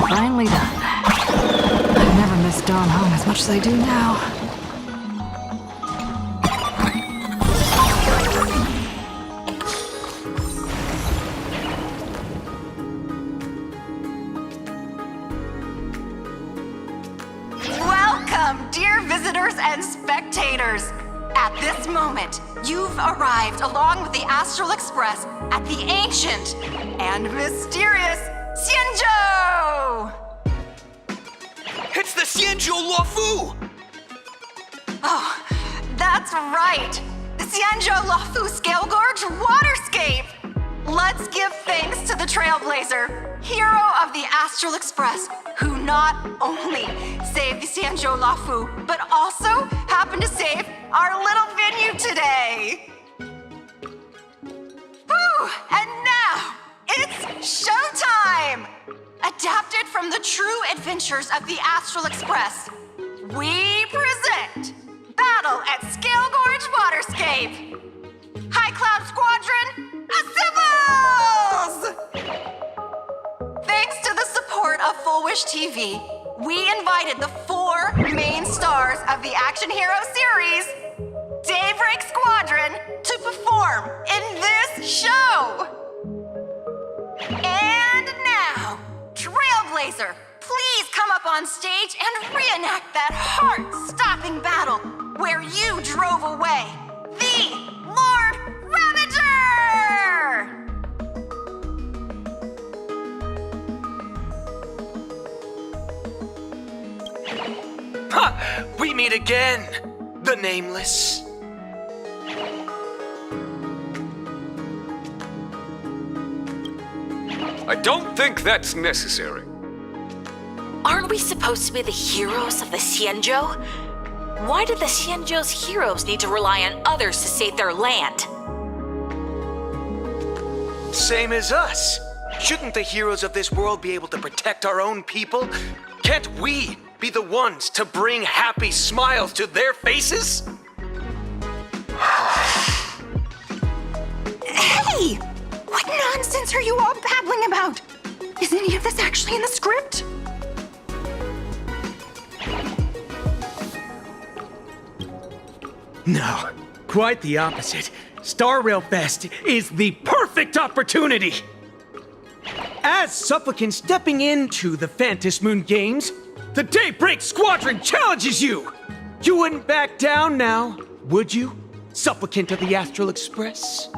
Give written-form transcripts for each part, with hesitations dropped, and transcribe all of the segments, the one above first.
Finally done. I've never missed dawn home as much as I do now. Welcome, dear visitors and spectators. At this moment, you've arrived along with the Astral Express at the ancient and mysterious Xianzhou! It's the Xianzhou Luofu! Oh, that's right! The Xianzhou Luofu Scale Gorge Waterscape! Let's give thanks to the Trailblazer, hero of the Astral Express, who not only saved the Xianzhou Luofu, but also happened to save our little venue today! Whew! And now, it's showtime! Adapted from the true adventures of the Astral Express, we present Battle at Scale Gorge Waterscape! High Cloud Squadron, assembles! Thanks to the support of Full Wish TV, we invited the 4 main stars of the action hero series, Daybreak Squadron, to perform in this show! And now, Trailblazer, please come up on stage and reenact that heart-stopping battle where you drove away the Lord Ravager! Ha! We meet again, the Nameless. I don't think that's necessary. Aren't we supposed to be the heroes of the Xianzhou? Why did the Xianzhou's heroes need to rely on others to save their land? Same as us. Shouldn't the heroes of this world be able to protect our own people? Can't we be the ones to bring happy smiles to their faces? Hey! What nonsense are you all babbling about? Is any of this actually in the script? No, quite the opposite. Star Rail Fest is the perfect opportunity! As supplicants stepping into the Phantom Moon Games, the Daybreak Squadron challenges you! You wouldn't back down now, would you, supplicant of the Astral Express?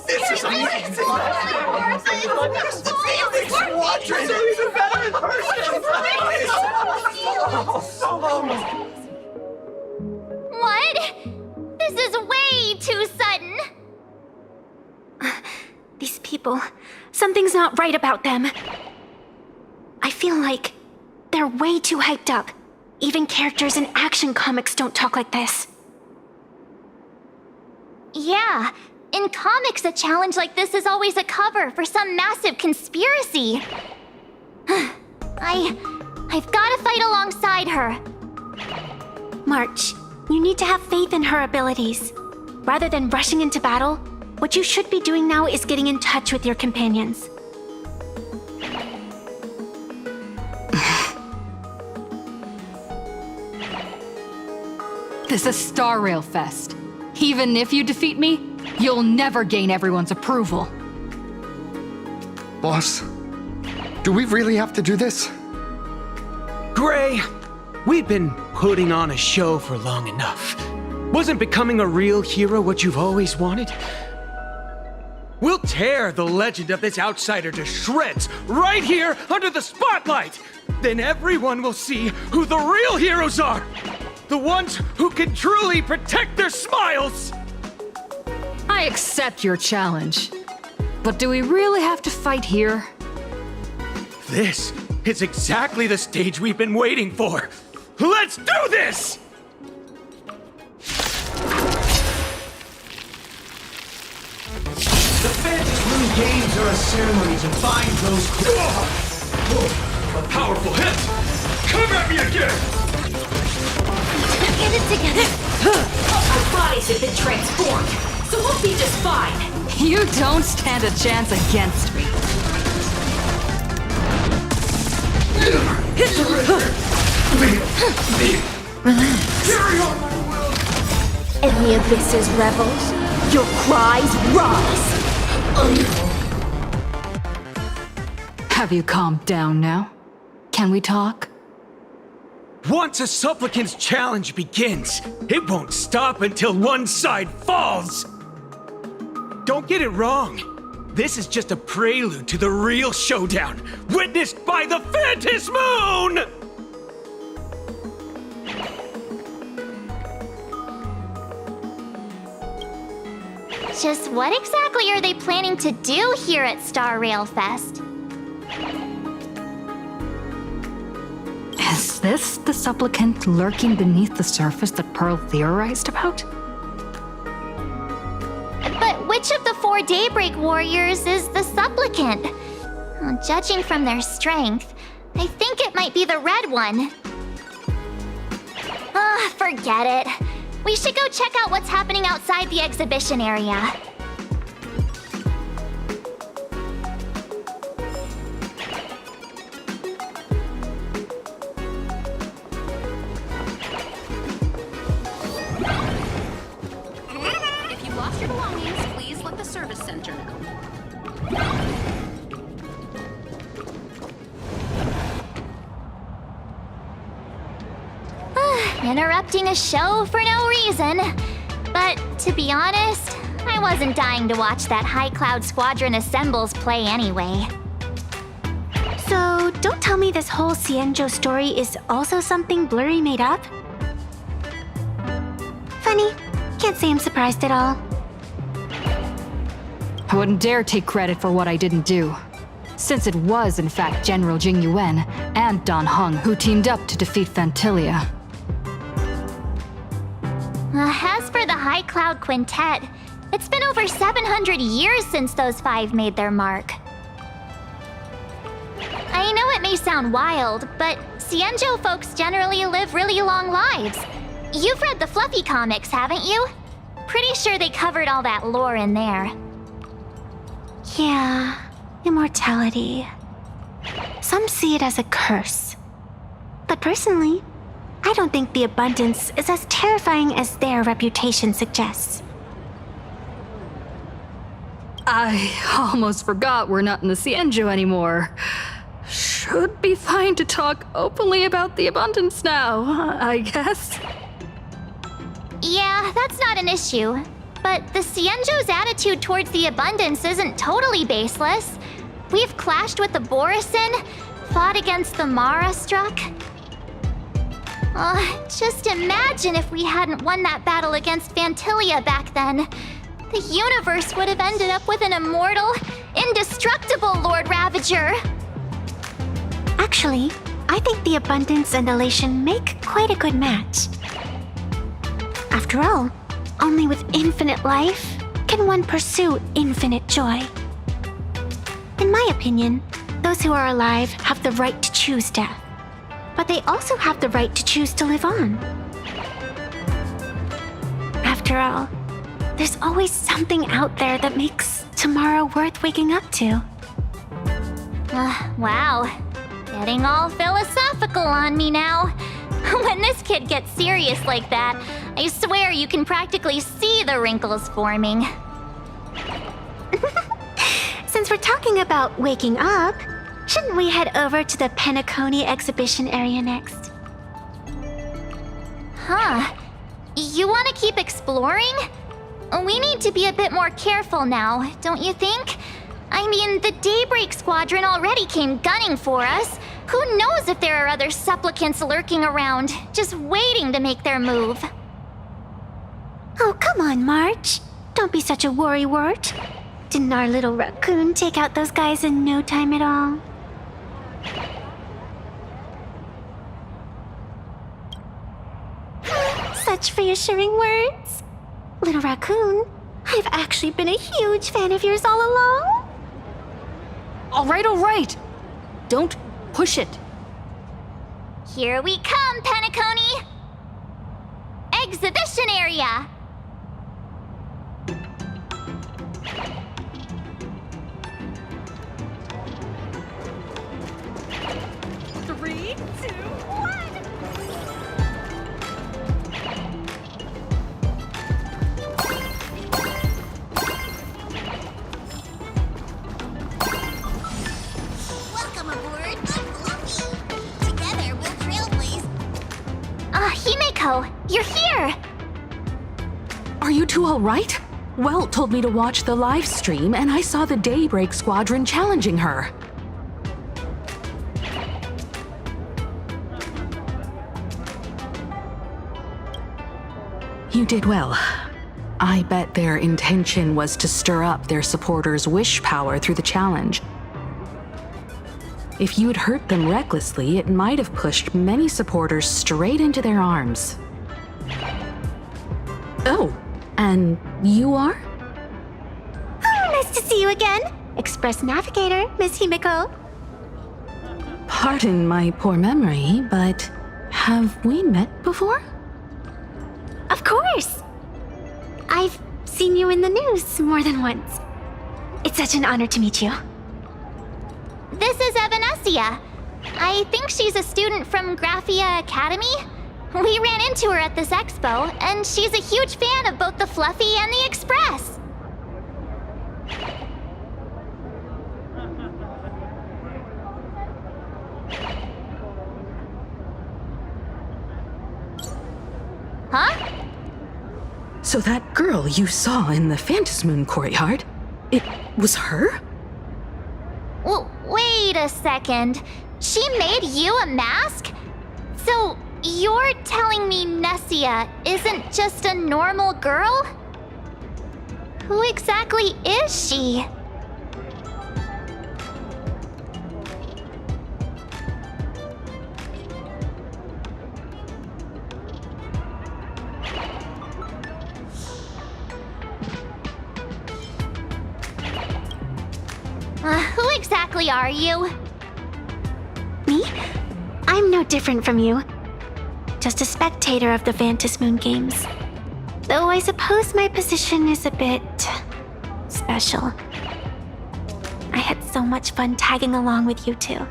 This is amazing! What? This is way too sudden. These people, something's not right about them. I feel like they're way too hyped up. Even characters in action comics don't talk like this. Yeah, in comics a challenge like this is always a cover for some massive conspiracy. I've gotta fight alongside her. March, you need to have faith in her abilities. Rather than rushing into battle, what you should be doing now is getting in touch with your companions. This is Star Rail Fest. Even if you defeat me, you'll never gain everyone's approval. Boss, do we really have to do this? Gray, we've been putting on a show for long enough. Wasn't becoming a real hero what you've always wanted? We'll tear the legend of this outsider to shreds right here under the spotlight! Then everyone will see who the real heroes are! The ones who can truly protect their smiles! I accept your challenge. But do we really have to fight here? This is exactly the stage we've been waiting for! Let's do this! The Phantom Moon Games are a ceremony to bind those... A powerful hit! Come at me again! Get it together. Our bodies have been transformed, so we'll be just fine. You don't stand a chance against me. In the abyss's revels, your cries rise. Have you calmed down now? Can we talk? Once a supplicant's challenge begins, it won't stop until one side falls! Don't get it wrong. This is just a prelude to the real showdown, witnessed by the Phantom Moon! Just what exactly are they planning to do here at Star Rail Fest? Is this the supplicant lurking beneath the surface that Pearl theorized about? But which of the 4 Daybreak warriors is the supplicant? Well, judging from their strength, I think it might be the red one. Forget it. We should go check out what's happening outside the exhibition area. If you lost your belongings, please let the service center know. Interrupting a show for no reason. But to be honest, I wasn't dying to watch that High Cloud Squadron Assembles play anyway. So, don't tell me this whole Cienjo story is also something Blurry made up? Funny. Can't say I'm surprised at all. I wouldn't dare take credit for what I didn't do, since it was in fact General Jing Yuan and Dan Heng who teamed up to defeat Fantilia. As for the High Cloud Quintet, it's been over 700 years since those 5 made their mark. I know it may sound wild, but Cienjo folks generally live really long lives. You've read the Fluffy comics, haven't you? Pretty sure they covered all that lore in there. Yeah, immortality. Some see it as a curse. But personally, I don't think the abundance is as terrifying as their reputation suggests. I almost forgot we're not in the Cienjo anymore. Should be fine to talk openly about the abundance now, I guess. Yeah, that's not an issue. But the Cienjo's attitude towards the abundance isn't totally baseless. We've clashed with the Borisin, fought against the Mara Struck. Just imagine if we hadn't won that battle against Fantilia back then. The universe would have ended up with an immortal, indestructible Lord Ravager. Actually, I think the abundance and elation make quite a good match. After all, only with infinite life can one pursue infinite joy. In my opinion, those who are alive have the right to choose death, but they also have the right to choose to live on. After all, there's always something out there that makes tomorrow worth waking up to. Wow. Getting all philosophical on me now. When this kid gets serious like that, I swear you can practically see the wrinkles forming. Since Since we're talking about waking up, shouldn't we head over to the Penacony exhibition area next? Huh. You want to keep exploring? We need to be a bit more careful now, don't you think? I mean, the Daybreak Squadron already came gunning for us. Who knows if there are other supplicants lurking around, just waiting to make their move. Oh, come on, March. Don't be such a worrywart. Didn't our little raccoon take out those guys in no time at all? Such reassuring words. Little raccoon, I've actually been a huge fan of yours all along. All right. Don't push it. Here we come, Penacony! Exhibition area! Three, two, one. Welcome aboard the Fluffy. Together we'll trailblaze. Himeko, you're here! Are you two all right? Welt told me to watch the live stream, and I saw the Daybreak Squadron challenging her. You did well. I bet their intention was to stir up their supporters' wish power through the challenge. If you'd hurt them recklessly, it might have pushed many supporters straight into their arms. Oh, and you are? Oh, nice to see you again. Express Navigator, Miss Himeko. Pardon my poor memory, but have we met before? Of course. I've seen you in the news more than once. It's such an honor to meet you. This is Evanescia. I think she's a student from Graphia Academy. We ran into her at this expo, and she's a huge fan of both the Fluffy and the Express. Huh? So that girl you saw in the Phantasmoon courtyard, it was her? Wait a second. She made you a mask? So you're telling me Nessia isn't just a normal girl? Who exactly is she? Who exactly are you? Me? I'm no different from you. Just a spectator of the Phantasmoon games. Though I suppose my position is a bit special. I had so much fun tagging along with you two.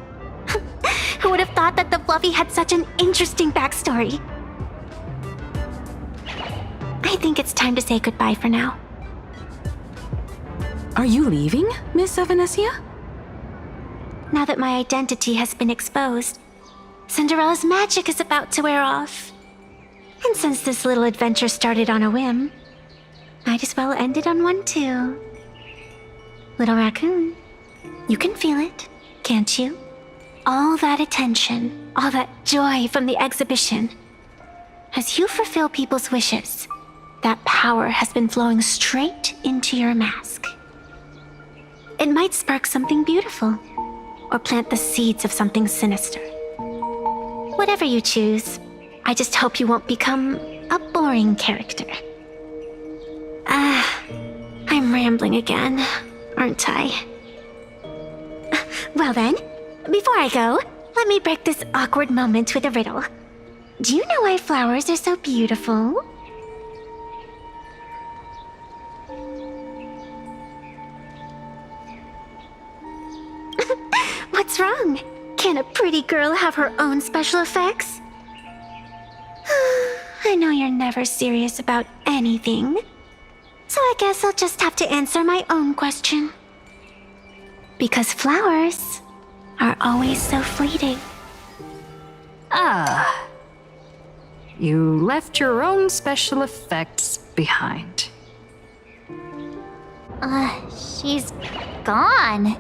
Who would have thought that the Fluffy had such an interesting backstory? I think it's time to say goodbye for now. Are you leaving, Miss Evanescia? Now that my identity has been exposed, Cinderella's magic is about to wear off. And since this little adventure started on a whim, might as well end it on one too. Little raccoon, you can feel it, can't you? All that attention, all that joy from the exhibition. As you fulfill people's wishes, that power has been flowing straight into your mask. It might spark something beautiful, or plant the seeds of something sinister. Whatever you choose, I just hope you won't become a boring character. I'm rambling again, aren't I? Well then, before I go, let me break this awkward moment with a riddle. Do you know why flowers are so beautiful? What's wrong? Can a pretty girl have her own special effects? I know you're never serious about anything, so I guess I'll just have to answer my own question. Because flowers are always so fleeting. Ah. You left your own special effects behind. She's gone.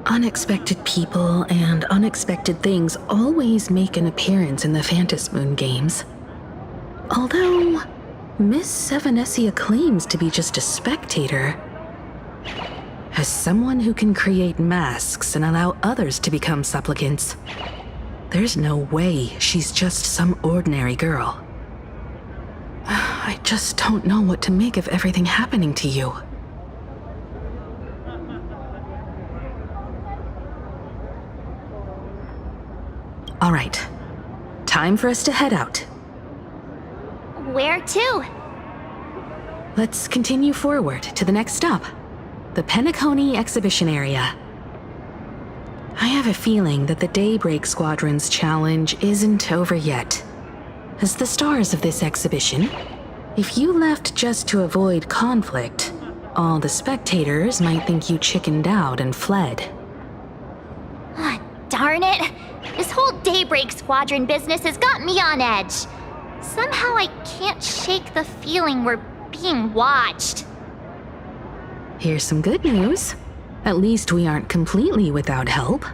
Unexpected people and unexpected things always make an appearance in the Phantom Moon games. Although, Miss Sevenessia claims to be just a spectator. As someone who can create masks and allow others to become supplicants, there's no way she's just some ordinary girl. I just don't know what to make of everything happening to you. All right, time for us to head out. Where to? Let's continue forward to the next stop, the Penacony exhibition area. I have a feeling that the Daybreak Squadron's challenge isn't over yet. As the stars of this exhibition, if you left just to avoid conflict, all the spectators might think you chickened out and fled. Darn it! This whole Daybreak Squadron business has got me on edge. Somehow I can't shake the feeling we're being watched. Here's some good news. At least we aren't completely without help.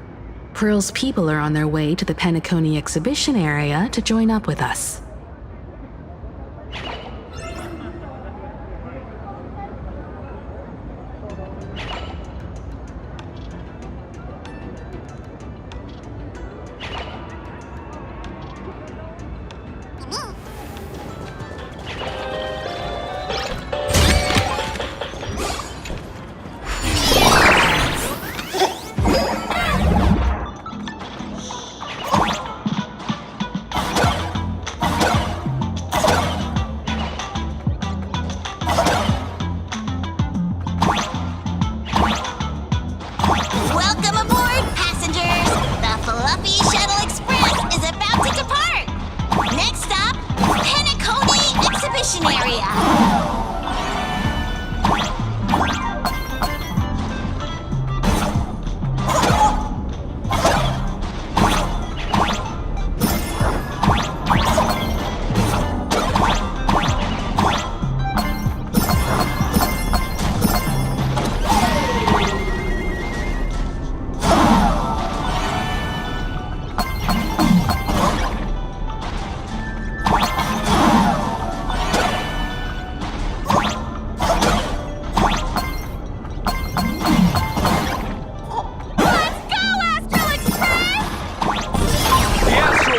Pearl's people are on their way to the Penacony exhibition area to join up with us. Welcome aboard, passengers! The Fluffy Shuttle Express is about to depart! Next stop, Penacony Exhibition Area!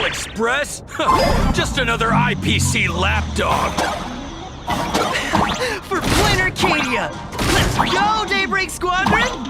Express? Just another IPC lapdog. For Plain Arcadia! Let's go, Daybreak Squadron!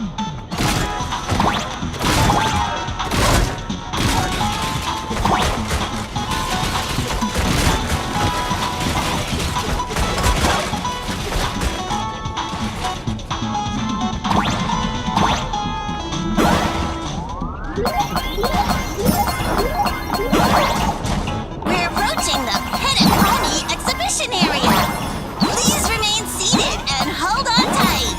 We're approaching the Penacony Exhibition Area! Please remain seated and hold on tight!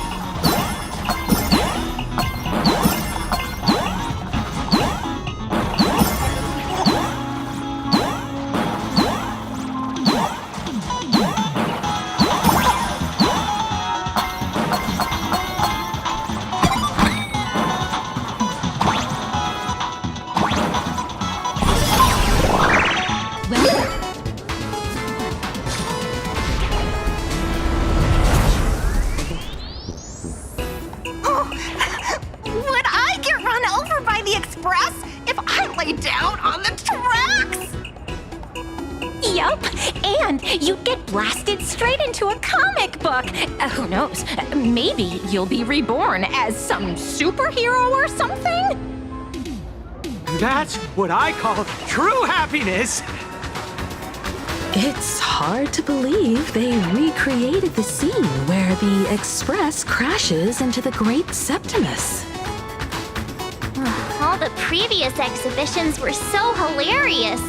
Would I get run over by the express if I lay down on the tracks? Yup, and you'd get blasted straight into a comic book. Who knows? Maybe you'll be reborn as some superhero or something? That's what I call true happiness! It's hard to believe they recreated the scene where the Express crashes into the Great Septimus. All the previous exhibitions were so hilarious,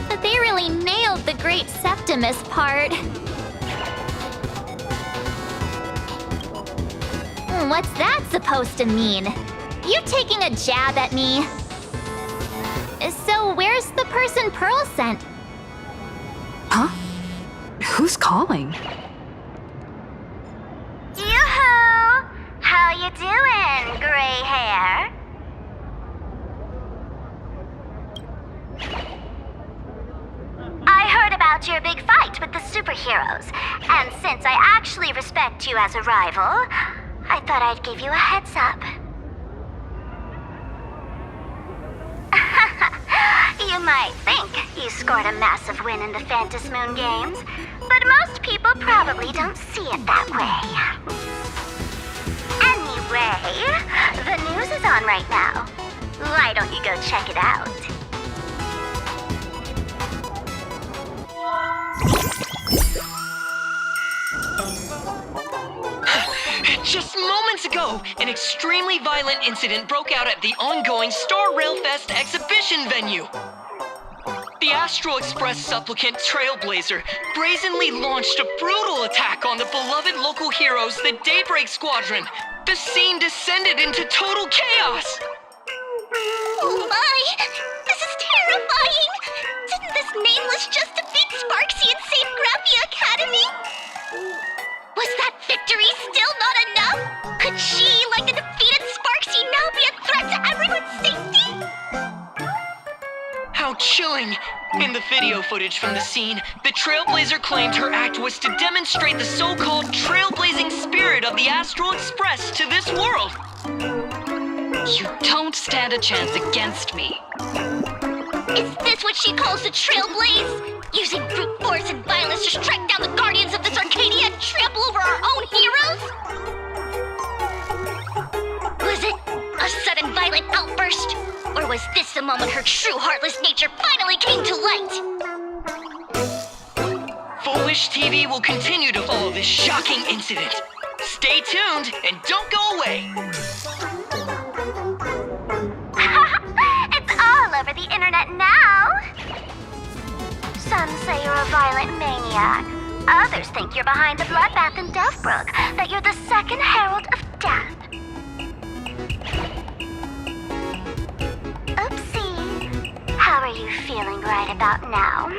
but they really nailed the Great Septimus part. What's that supposed to mean? You taking a jab at me? So where's the person Pearl sent? Huh? Who's calling? Yoo-hoo! How you doing, gray hair? I heard about your big fight with the superheroes, and since I actually respect you as a rival, I thought I'd give you a heads up. You might think you scored a massive win in the Phantom Moon Games, but most people probably don't see it that way. Anyway, the news is on right now. Why don't you go check it out? Just moments ago, an extremely violent incident broke out at the ongoing Star Rail Fest exhibition venue. The Astral Express supplicant Trailblazer brazenly launched a brutal attack on the beloved local heroes, the Daybreak Squadron. The scene descended into total chaos. Oh my! This is terrifying! Didn't this nameless just defeat Sparksy and save Graphia Academy? Was that victory still not enough? Could she, like the defeated Sparksy, now be a threat to everyone's safety? How chilling! In the video footage from the scene, the Trailblazer claimed her act was to demonstrate the so-called trailblazing spirit of the Astral Express to this world. You don't stand a chance against me. Is this what she calls the Trailblaze? Using brute force and violence to strike down the guardians of this Arcadia and trample over our own heroes? Was it a sudden violent outburst? Or was this the moment her true heartless nature finally came to light? Foolish TV will continue to follow this shocking incident. Stay tuned and don't go away. It's all over the internet now. Some say you're a violent maniac. Others think you're behind the bloodbath in Deathbrook, that you're the second herald of death. Oopsie. How are you feeling right about now,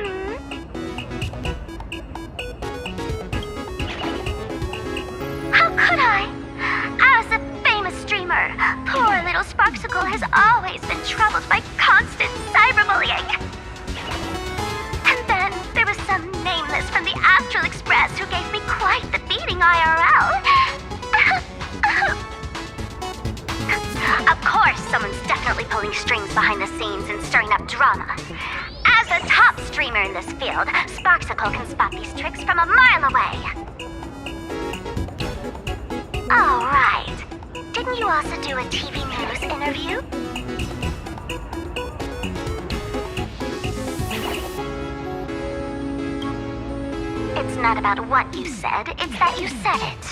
How could I? As a famous streamer, poor little Sparksicle has always been troubled by constant cyberbullying. And then there was some nameless from the Astral Express who gave me quite the beating IRL. Of course, someone's definitely pulling strings behind the scenes and stirring up drama. As a top streamer in this field, Sparksicle can spot these tricks from a mile away. Oh, right. Didn't you also do a TV news interview? It's not about what you said, it's that you said it.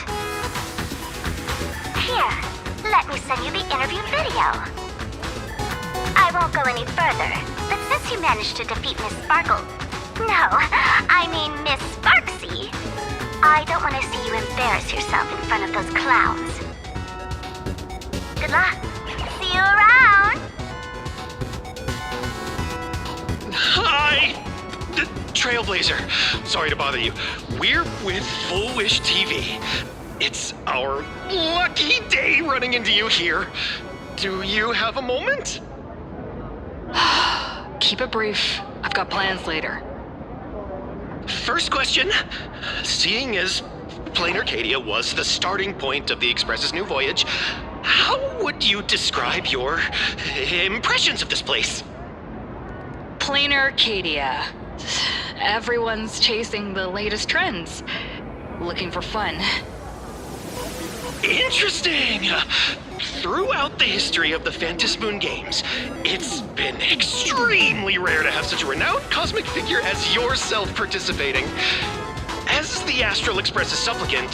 Here, let me send you the interview video. I won't go any further, but since you managed to defeat Miss Sparkle... No, I mean Miss Sparksy. I don't want to see you embarrass yourself in front of those clowns. Good luck. See you around. Hi! Trailblazer. Sorry to bother you. We're with Full Wish TV. It's our lucky day running into you here. Do you have a moment? Keep it brief. I've got plans later. First question. Seeing as Plain Arcadia was the starting point of the Express's new voyage, how would you describe your impressions of this place? Plain Arcadia. Everyone's chasing the latest trends. Looking for fun. Interesting! Throughout the history of the Phantom Moon Games, it's been extremely rare to have such a renowned cosmic figure as yourself participating. As the Astral Express's supplicant,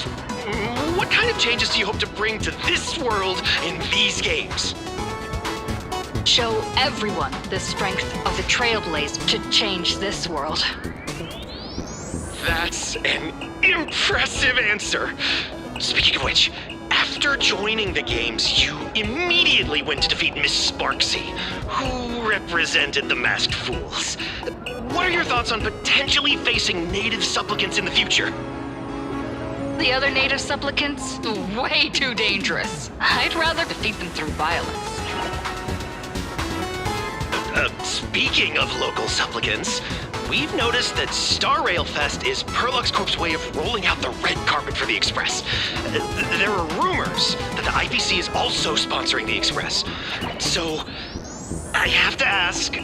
what kind of changes do you hope to bring to this world in these games? Show everyone the strength of the Trailblaze to change this world. That's an impressive answer. Speaking of which, after after joining the games, you immediately went to defeat Miss Sparksy, who represented the Masked Fools. What are your thoughts on potentially facing native supplicants in the future? The other native supplicants? Way too dangerous. I'd rather defeat them through violence. Speaking of local supplicants, we've noticed that Star Rail Fest is Perlux Corp's way of rolling out the red carpet for the Express. There are rumors that the IPC is also sponsoring the Express. So, I have to ask,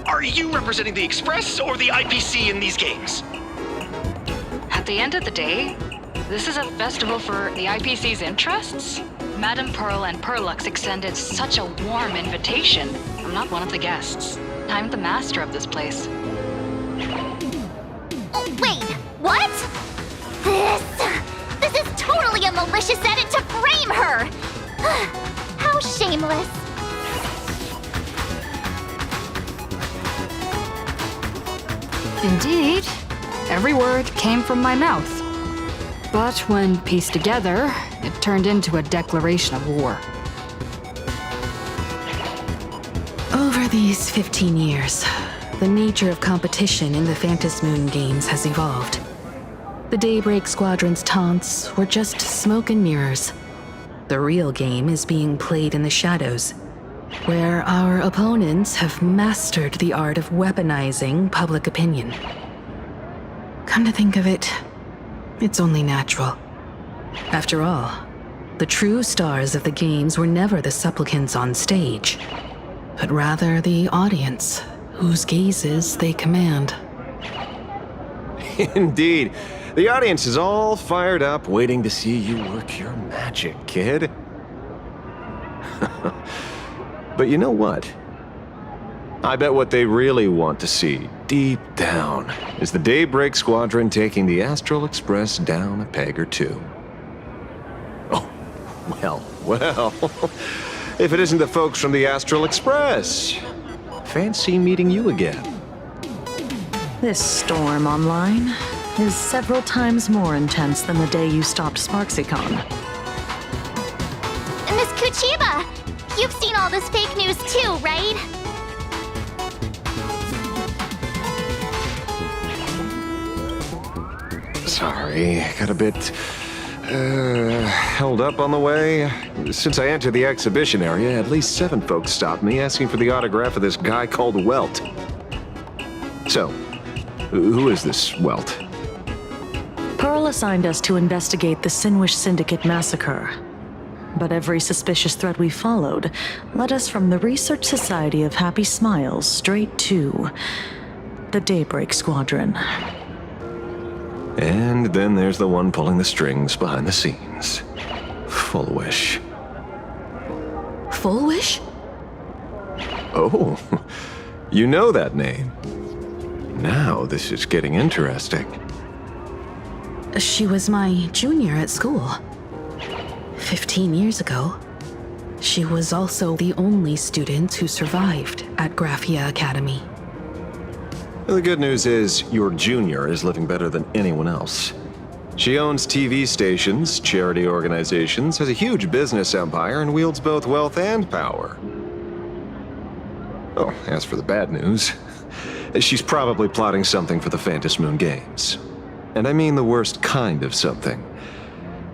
are you representing the Express or the IPC in these games? At the end of the day, this is a festival for the IPC's interests. Madame Pearl and Perlux extended such a warm invitation. I'm not one of the guests. I'm the master of this place. Oh, wait, what? This is totally a malicious edit to frame her! How shameless. Indeed, every word came from my mouth. But when pieced together, it turned into a declaration of war. Over these 15 years, the nature of competition in the Phantasmoon games has evolved. The Daybreak Squadron's taunts were just smoke and mirrors. The real game is being played in the shadows, where our opponents have mastered the art of weaponizing public opinion. Come to think of it, it's only natural. After all, the true stars of the games were never the supplicants on stage, but rather the audience, whose gazes they command. Indeed. The audience is all fired up, waiting to see you work your magic, kid. But you know what? I bet what they really want to see, deep down, is the Daybreak Squadron taking the Astral Express down a peg or two. Oh, well. If it isn't the folks from the Astral Express. Fancy meeting you again. This storm online is several times more intense than the day you stopped SparksyCon. Miss Kuchiba, you've seen all this fake news too, right? Sorry, got a bit held up on the way. Since I entered the exhibition area, at least 7 folks stopped me asking for the autograph of this guy called Welt. So, who is this Welt? Pearl assigned us to investigate the Sinwish Syndicate massacre. But every suspicious thread we followed led us from the Research Society of Happy Smiles straight to the Daybreak Squadron. And then there's the one pulling the strings behind the scenes. Fullwish. Fullwish? Oh, you know that name. Now this is getting interesting. She was my junior at school. 15 years ago. She was also the only student who survived at Graphia Academy. The good news is, your junior is living better than anyone else. She owns TV stations, charity organizations, has a huge business empire, and wields both wealth and power. Oh, as for the bad news, she's probably plotting something for the Phantasmoon games. And I mean the worst kind of something.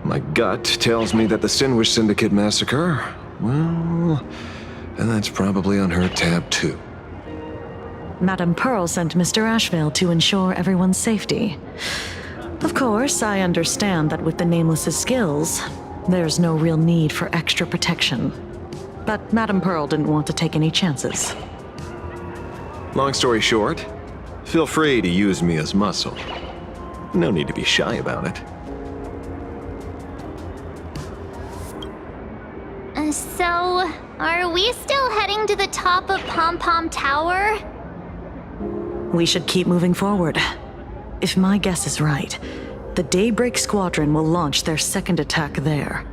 My gut tells me that the Sinwish Syndicate massacre, well, and that's probably on her tab too. Madame Pearl sent Mr. Ashvale to ensure everyone's safety. Of course, I understand that with the Nameless's skills, there's no real need for extra protection. But Madame Pearl didn't want to take any chances. Long story short, feel free to use me as muscle. No need to be shy about it. So, are we still heading to the top of Pom Pom Tower? We should keep moving forward. If my guess is right, the Daybreak Squadron will launch their second attack there.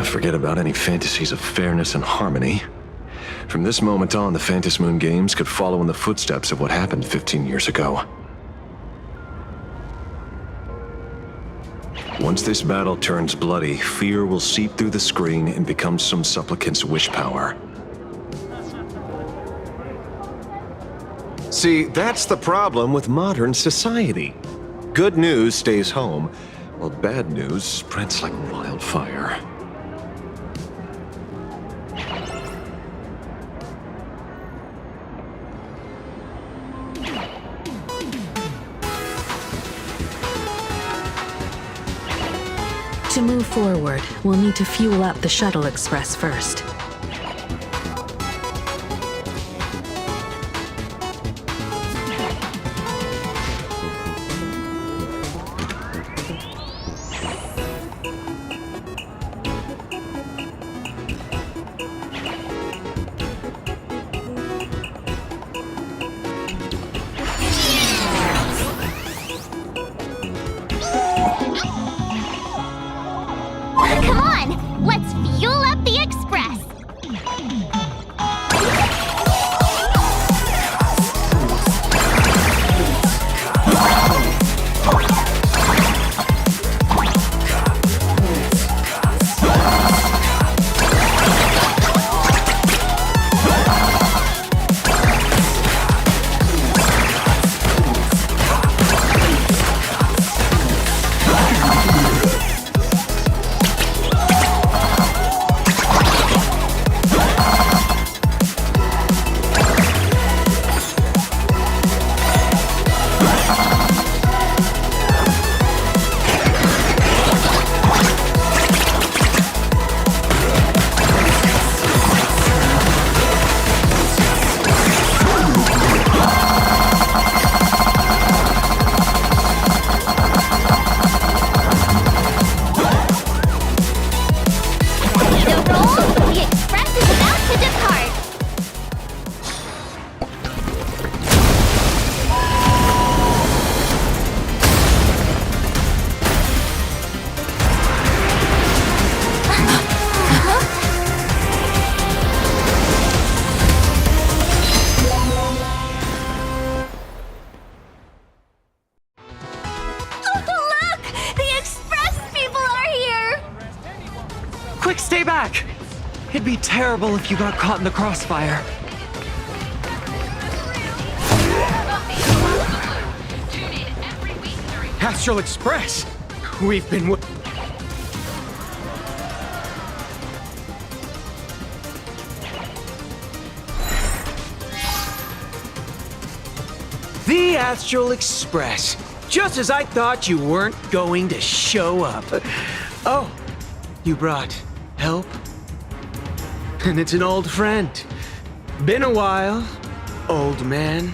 Forget about any fantasies of fairness and harmony. From this moment on, the Phantasmoon games could follow in the footsteps of what happened 15 years ago. Once this battle turns bloody, fear will seep through the screen and become some supplicant's wish power. See, that's the problem with modern society. Good news stays home, while bad news spreads like wildfire. To move forward, we'll need to fuel up the Shuttle Express first. Come on, let's fuel up the Express. Quick, stay back! It'd be terrible if you got caught in the crossfire. Astral Express! We've been The Astral Express. Just as I thought you weren't going to show up. Oh, you brought help? And it's an old friend. Been a while, old man.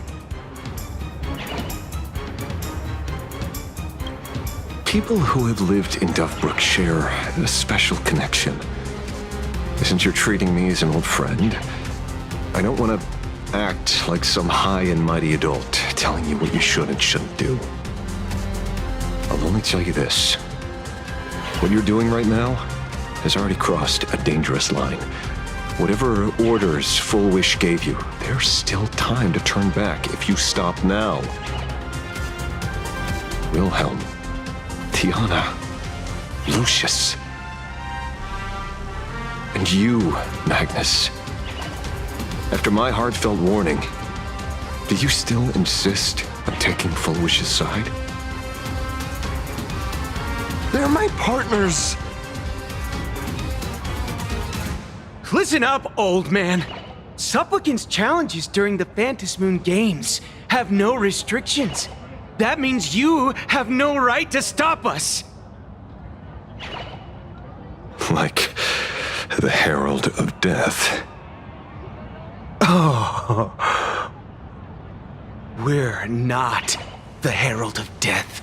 People who have lived in Dovebrook share a special connection. Since you're treating me as an old friend, I don't want to act like some high and mighty adult telling you what you should and shouldn't do. I'll only tell you this. What you're doing right now has already crossed a dangerous line. Whatever orders Full Wish gave you, there's still time to turn back if you stop now. Wilhelm, Tiana, Lucius, and you, Magnus. After my heartfelt warning, do you still insist on taking Full Wish's side? They're my partners! Listen up, old man. Supplicant's challenges during the Phantasmoon Games have no restrictions. That means you have no right to stop us. Like the Herald of Death. Oh. We're not the Herald of Death.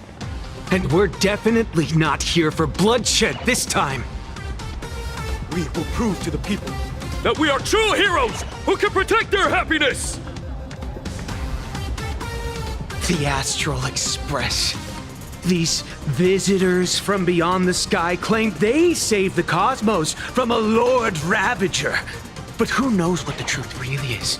And we're definitely not here for bloodshed this time. We will prove to the people that we are true heroes who can protect their happiness! The Astral Express. These visitors from beyond the sky claim they saved the cosmos from a Lord Ravager. But who knows what the truth really is?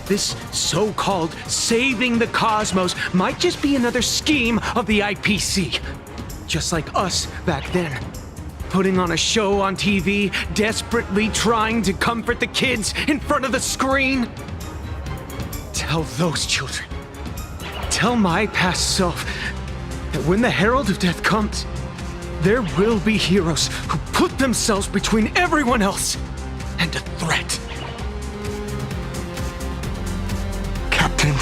This so-called saving the cosmos might just be another scheme of the IPC. just like us back then. Putting on a show on TV, desperately trying to comfort the kids in front of the screen. Tell those children, tell my past self, that when the Herald of Death comes, there will be heroes who put themselves between everyone else and a threat. Captain.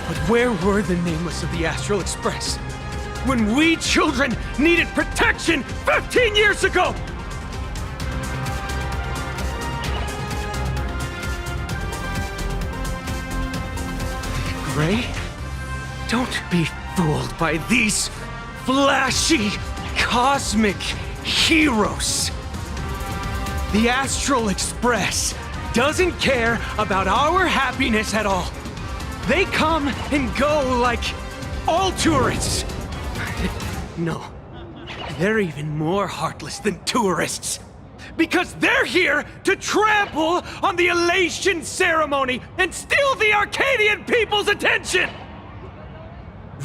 But where were the nameless of the Astral Express when we children needed protection 15 years ago? Gray, don't be fooled by these flashy, cosmic heroes. The Astral Express doesn't care about our happiness at all. They come and go like all tourists. No, they're even more heartless than tourists. Because they're here to trample on the elation ceremony and steal the Arcadian people's attention!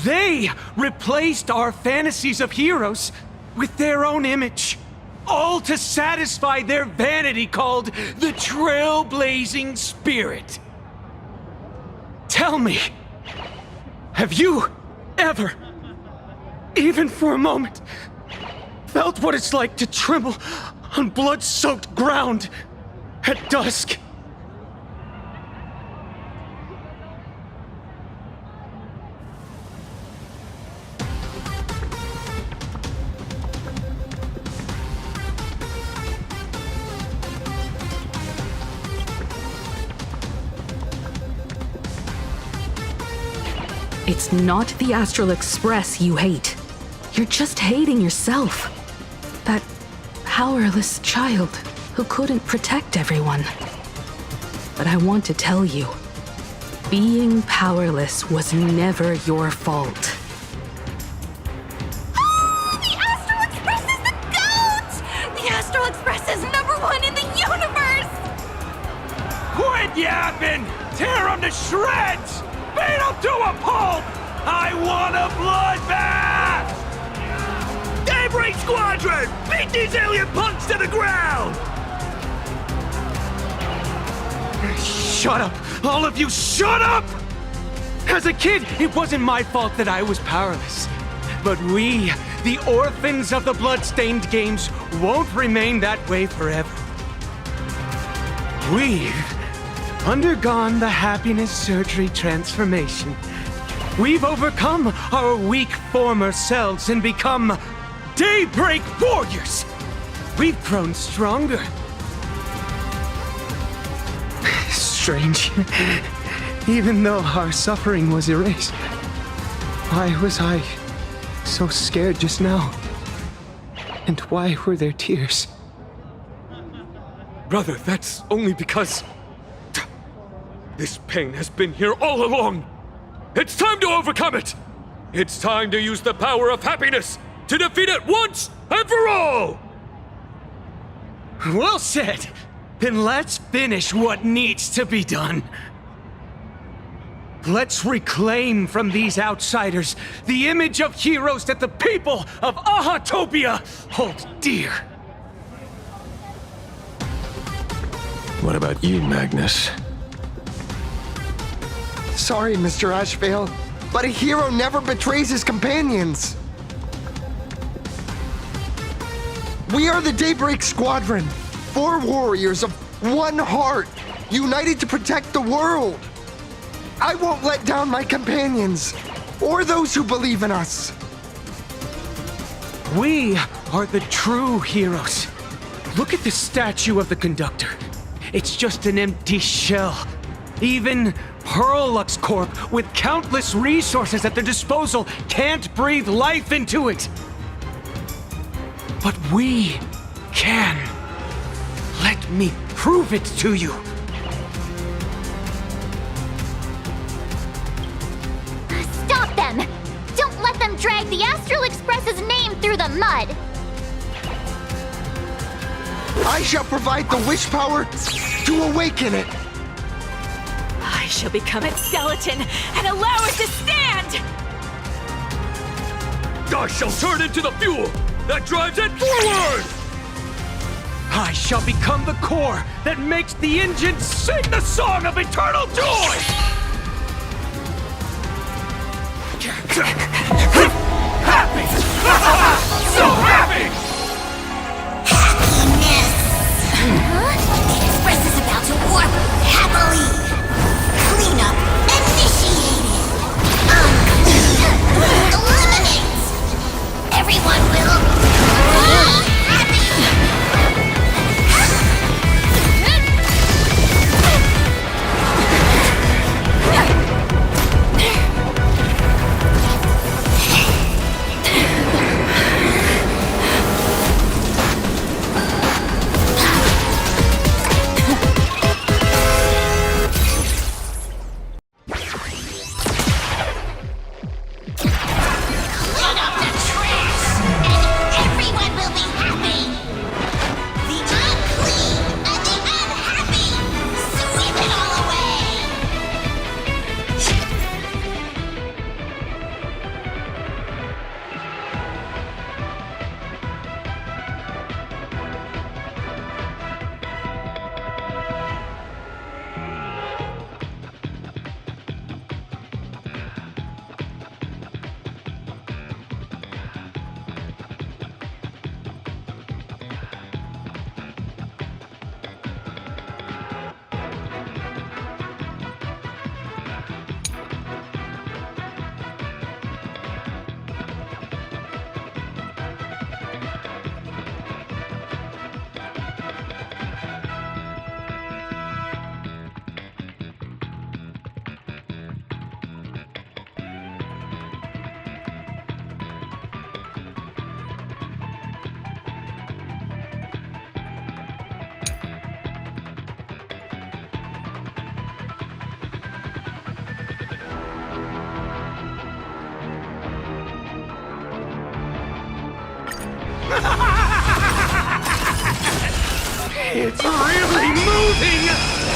They replaced our fantasies of heroes with their own image, all to satisfy their vanity called the Trailblazing Spirit. Tell me, have you ever, even for a moment, felt what it's like to tremble on blood-soaked ground at dusk? It's not the Astral Express you hate. You're just hating yourself. That powerless child who couldn't protect everyone. But I want to tell you, being powerless was never your fault. The Astral Express is the GOAT! The Astral Express is #1 in the universe! Quit yapping! Tear them to shreds! Beat them to a pulp! I want a bloodbath! Daybreak Squadron! Beat these alien punks to the ground! Shut up! All of you, shut up! As a kid, it wasn't my fault that I was powerless. But we, the orphans of the blood-stained games, won't remain that way forever. We've undergone the happiness surgery transformation. We've overcome our weak former selves and become Daybreak Warriors. We've grown stronger. Strange. Even though our suffering was erased, why was I so scared just now? And why were there tears? Brother, that's only because this pain has been here all along. It's time to overcome it. It's time to use the power of happiness to defeat it once and for all. Well said. Then let's finish what needs to be done. Let's reclaim from these outsiders the image of heroes that the people of Ahatopia hold dear. What about you, Magnus? Sorry, Mr. Ashvale, but a hero never betrays his companions. We are the Daybreak Squadron, 4 warriors of one heart, united to protect the world. I won't let down my companions, or those who believe in us. We are the true heroes. Look at the statue of the conductor. It's just an empty shell. Even Pearlux Corp, with countless resources at their disposal, can't breathe life into it. But we can. Let me prove it to you. Stop them! Don't let them drag the Astral Express's name through the mud! I shall provide the wish power to awaken it. I shall become its skeleton and allow it to stand! I shall turn into the fuel that drives it forward! I shall become the core that makes the engine sing the song of eternal joy! Happy! So happy! The Express is about to warp happily. Cleanup initiated. Eliminate. Everyone will happy. It's really moving!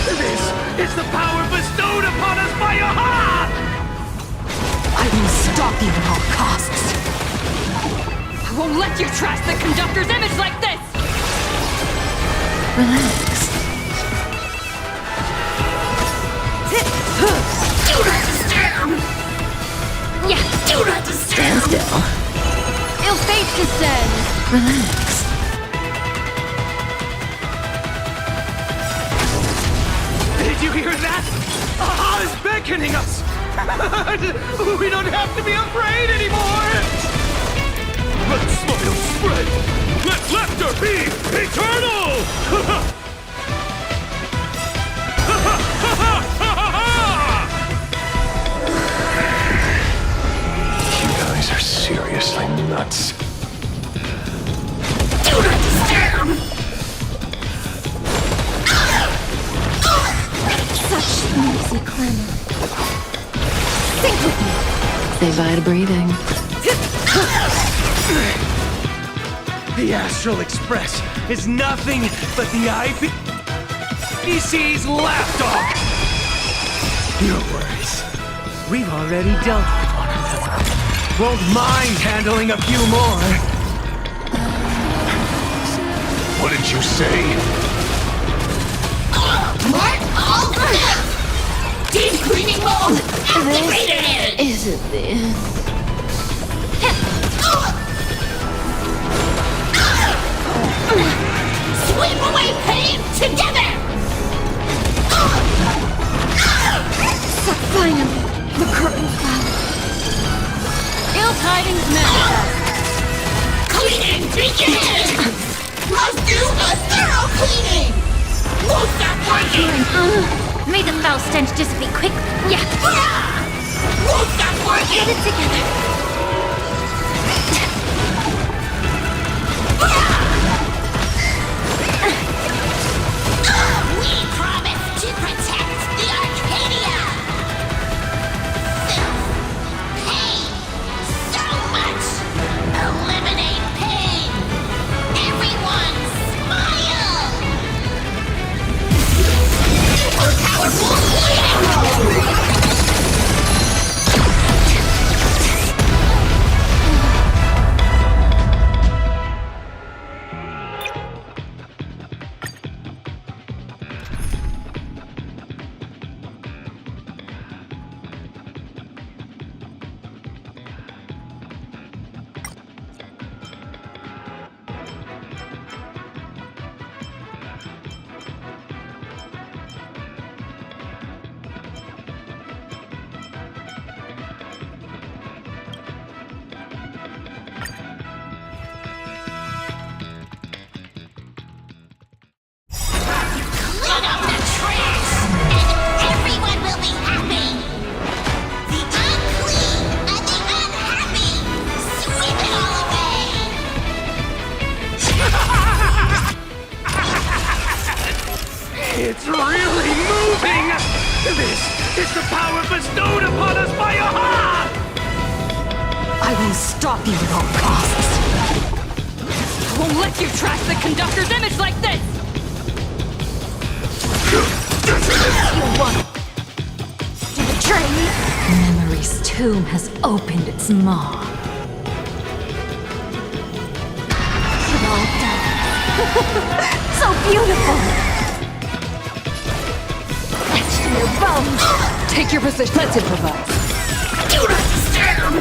This is the power bestowed upon us by Aha! I will stop you at all costs. I won't let you trash the conductor's image like this! Relax. Do not disturb! Yeah, do not disturb! Stand still. Ill fate descends! Relax. Did you hear that? Aha is beckoning us! We don't have to be afraid anymore! Let smiles spread! Let laughter be eternal! You guys are seriously nuts. Do not disturb! Such noisy clamor. Think with me. Say bye to breathing. The Astral Express is nothing but the IPC's lapdog! No worries. We've already dealt with one of them. Won't mind handling a few more. What did you say? Mark all clear! Deep cleaning mode activated! Isn't this? Sweep away pain together! Finally, the curtain fell. Ill tidings manifest! Cleaning begin! Must do a thorough cleaning! Won't stop working! May the foul stench dissipate quick. Yeah. Won't stop working! Get it together. We promise to protect the Arcadia! Pain! So much! Eliminate pain! Everyone smile! Super powerful cleaning! It's really moving! This is the power bestowed upon us by Aha! I will stop you at all costs. I won't let you trash the conductor's image like this! You want to betray me? Memory's tomb has opened its maw. It all dies. So beautiful! Etched in your bones! Take your position. Let's improvise. Do not disturb!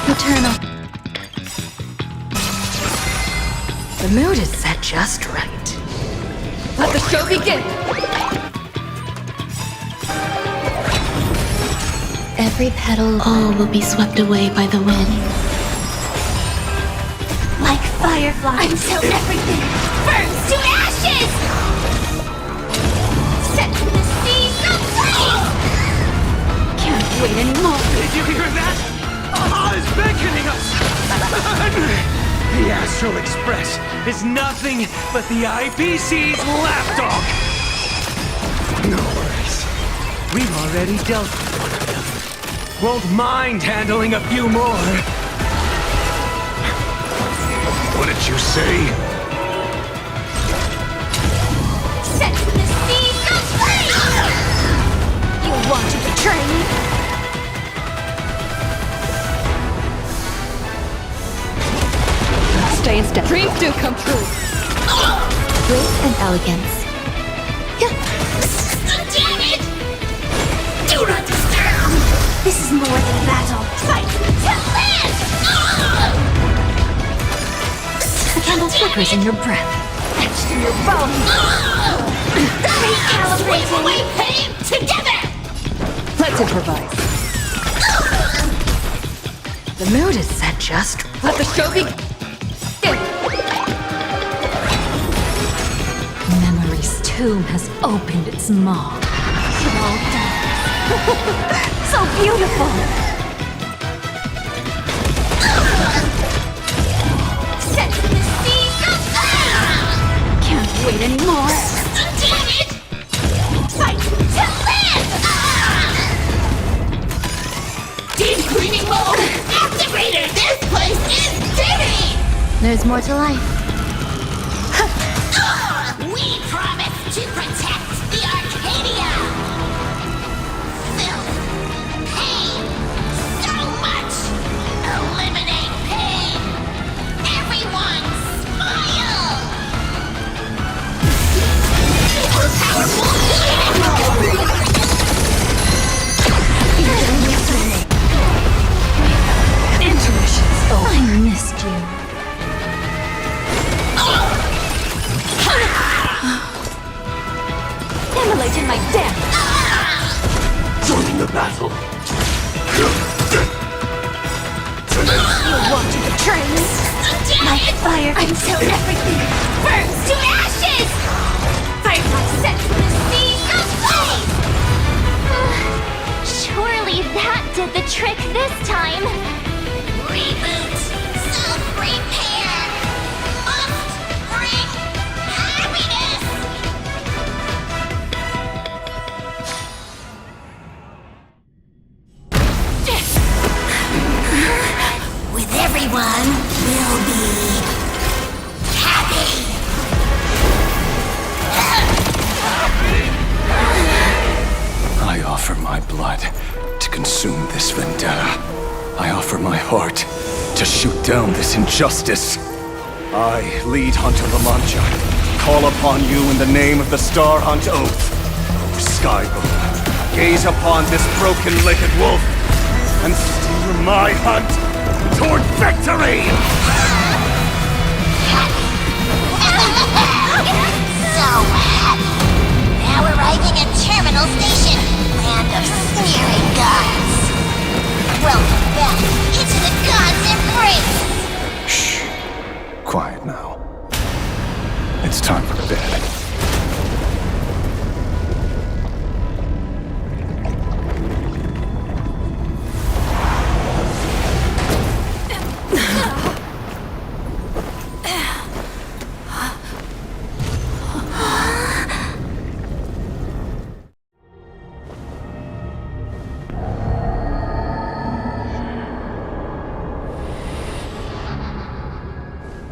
Eternal. The mood is set just right. Let the show begin! Every petal, all will be swept away by the wind. Like fireflies, until everything burns to ashes! Set to the seas of flame! Can't wait anymore! Did you hear that? Aha is beckoning us! The Astral Express is nothing but the IPC's lapdog! No worries. We've already dealt with one of them. Won't mind handling a few more. What did you say? Set to the seas of flame! You want to betray me? Stay in step. Dreams do come true. Grace and elegance. Damn it! Do not disturb! This is more than a battle. Fight to live! The candle flickers in your breath. Etched in your bones! Recalibrating! Away pain together! Let's improvise. The mood is set just right. Let the show begin! Memory's tomb has opened its maw. It all dies. So beautiful! Set to the seas of flame! Can't wait anymore! Damn it! Fight to live! Deep cleaning mode activated! This place is dirty! There's more to life. We promise to protect the Arcadia! Filth, pain, so much! Eliminate pain! Everyone, smile! Super powerful Intuition's over. I missed you. Immolating my death! Join the battle. You want to betray me? Like fire until everything burns to ashes! Firefly set to the seas of flame! Surely that did the trick this time! Reboot! Self-repair! Must bring happiness! With everyone, we'll be happy! I offer my blood to consume this vendetta. I offer my heart to shoot down this injustice. I, lead Hunter La Mancha, call upon you in the name of the Star Hunt Oath. O Skybow, gaze upon this broken-legged wolf and steer my hunt toward victory! So happy! Now arriving at Terminal Station, land of sneering gods! Welcome back into the gods' embrace! Shh. Quiet now. It's time for bed.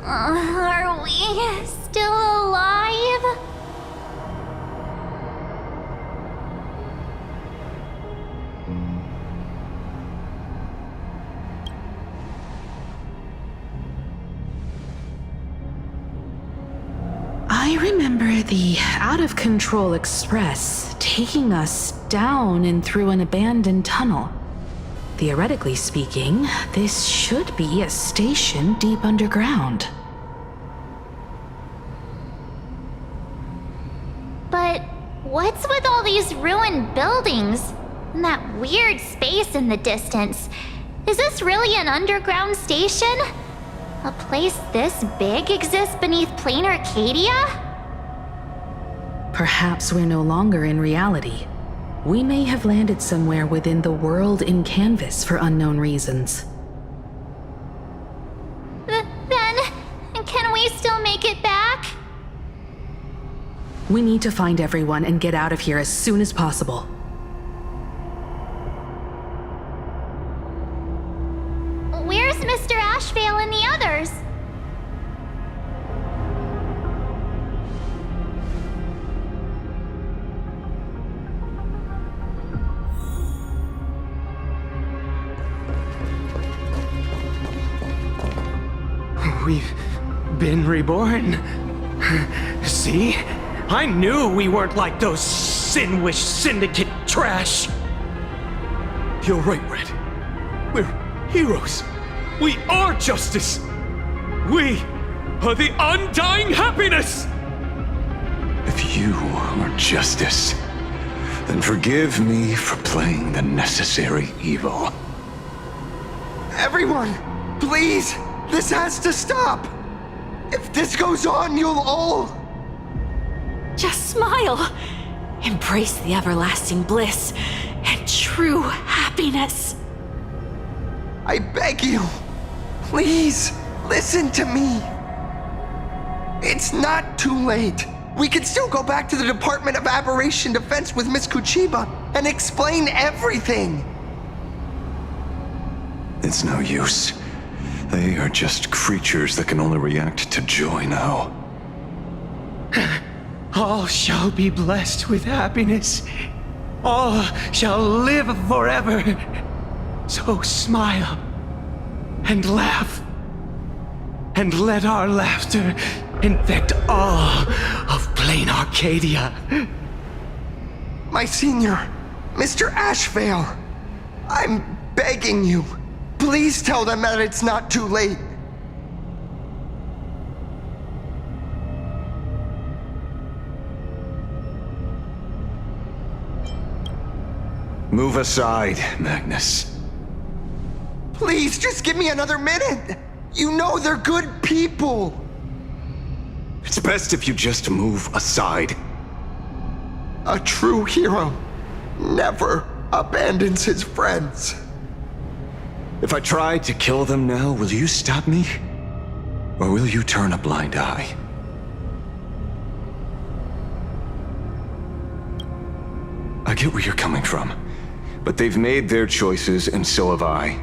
Are we still alive? I remember the out-of-control express taking us down and through an abandoned tunnel. Theoretically speaking, this should be a station deep underground. But what's with all these ruined buildings? And that weird space in the distance? Is this really an underground station? A place this big exists beneath plain Arcadia? Perhaps we're no longer in reality. We may have landed somewhere within the world in canvas for unknown reasons. Then, can we still make it back? We need to find everyone and get out of here as soon as possible. Where's Mr. Ashvale and the others? We've been reborn. See? I knew we weren't like those Sin-Wish Syndicate trash. You're right, Red. We're heroes. We are justice. We are the undying happiness. If you are justice, then forgive me for playing the necessary evil. Everyone, please! This has to stop! If this goes on, you'll all... Just smile. Embrace the everlasting bliss and true happiness. I beg you, please, listen to me. It's not too late. We can still go back to the Department of Aberration Defense with Miss Kuchiba and explain everything. It's no use. They are just creatures that can only react to joy now. All shall be blessed with happiness. All shall live forever. So smile and laugh. And let our laughter infect all of plain Arcadia. My senior, Mr. Ashvale, I'm begging you. Please tell them that it's not too late. Move aside, Magnus. Please, just give me another minute. You know they're good people. It's best if you just move aside. A true hero never abandons his friends. If I try to kill them now, will you stop me? Or will you turn a blind eye? I get where you're coming from, but they've made their choices, and so have I.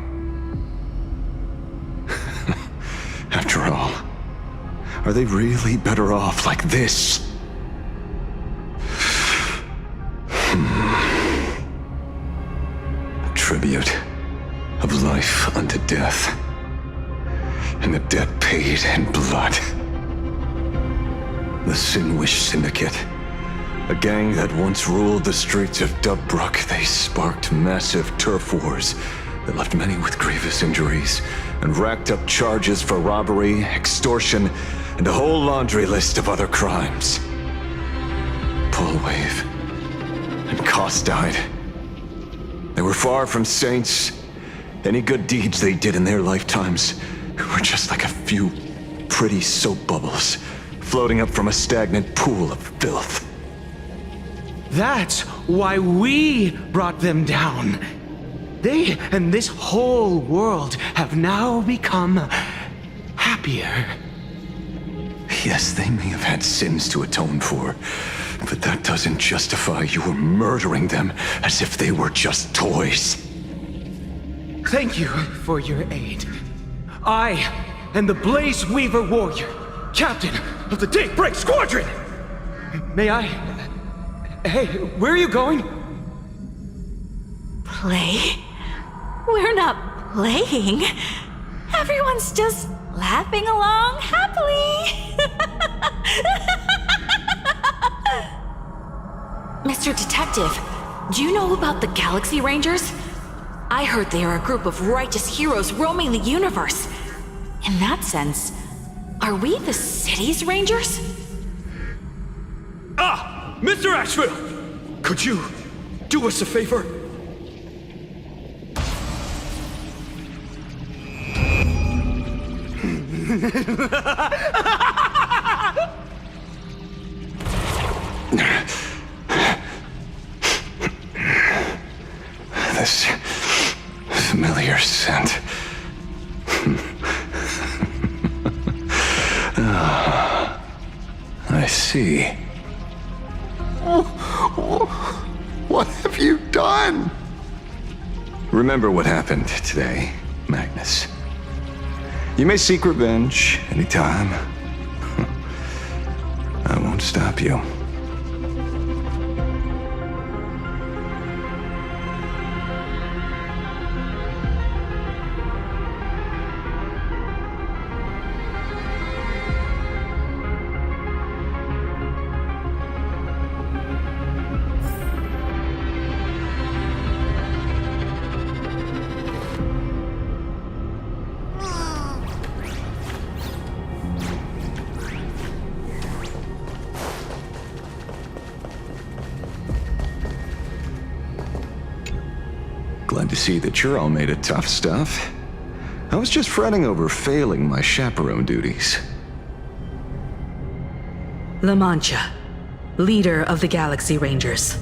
After all, are they really better off like this? Tribute of life unto death, and the debt paid in blood. The Sin-Wish Syndicate, a gang that once ruled the streets of Dubbrook. They sparked massive turf wars that left many with grievous injuries and racked up charges for robbery, extortion, and a whole laundry list of other crimes. Pullwave and Koss died. They were far from saints. Any good deeds they did in their lifetimes were just like a few pretty soap bubbles floating up from a stagnant pool of filth. That's why we brought them down. They and this whole world have now become happier. Yes, they may have had sins to atone for, but that doesn't justify your murdering them as if they were just toys. Thank you for your aid. I and the Blaze Weaver Warrior, captain of the Daybreak Squadron! May I... Hey, where are you going? Play? We're not playing. Everyone's just laughing along happily. Mr. Detective, do you know about the Galaxy Rangers? I heard they are a group of righteous heroes roaming the universe. In that sense, are we the city's rangers? Ah! Mr. Asheville! Could you do us a favor? This familiar scent. I see. What have you done? Remember what happened today, Magnus. You may seek revenge anytime. I won't stop you. Glad to see that you're all made of tough stuff. I was just fretting over failing my chaperone duties. La Mancha, leader of the Galaxy Rangers.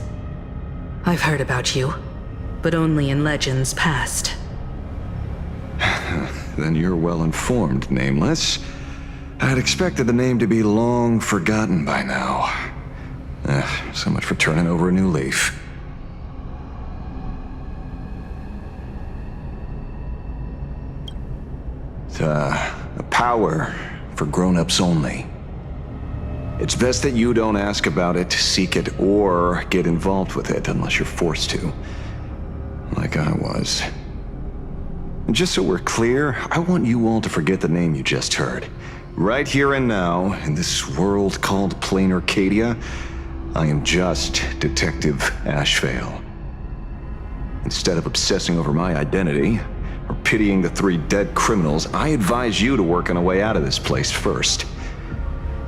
I've heard about you, but only in legends past. Then you're well informed, Nameless. I'd expected the name to be long forgotten by now. So much for turning over a new leaf. A power for grown-ups only. It's best that you don't ask about it, seek it, or get involved with it unless you're forced to. Like I was. And just so we're clear, I want you all to forget the name you just heard. Right here and now, in this world called Plain Arcadia, I am just Detective Ashevale. Instead of obsessing over my identity, or pitying the 3 dead criminals, I advise you to work on a way out of this place first.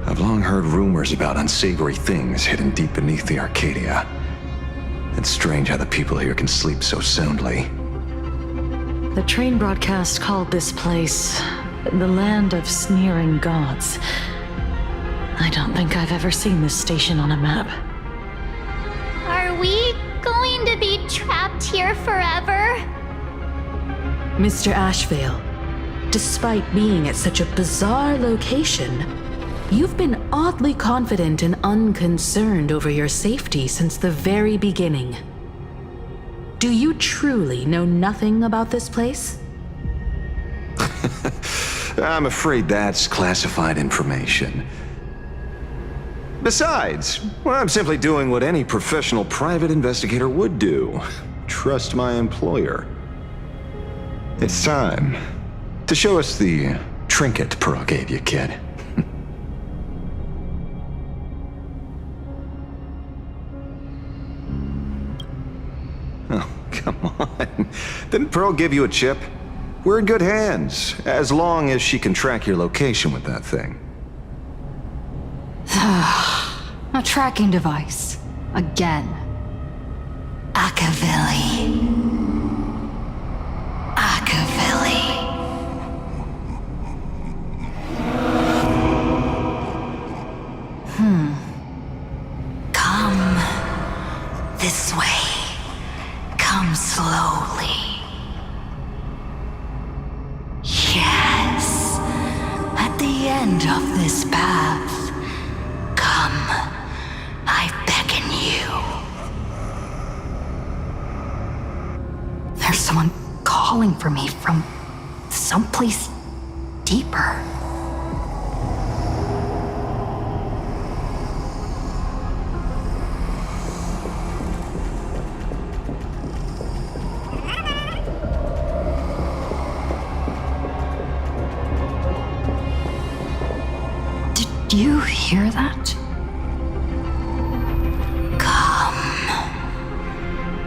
I've long heard rumors about unsavory things hidden deep beneath the Arcadia. It's strange how the people here can sleep so soundly. The train broadcast called this place the Land of Sneering Gods. I don't think I've ever seen this station on a map. Are we going to be trapped here forever? Mr. Ashevale, despite being at such a bizarre location, you've been oddly confident and unconcerned over your safety since the very beginning. Do you truly know nothing about this place? I'm afraid that's classified information. Besides, well, I'm simply doing what any professional private investigator would do. Trust my employer. It's time to show us the trinket Pearl gave you, kid. Oh, come on. Didn't Pearl give you a chip? We're in good hands, as long as she can track your location with that thing. A tracking device. Again. Akavilli. Come this way. Come slowly. Yes. At the end of this path. Come. I beckon you. There's someone calling for me from someplace deeper. Did you hear that?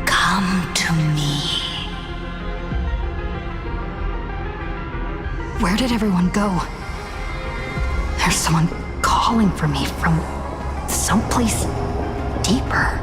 Come to me. Where did everyone go? There's someone calling for me from someplace deeper.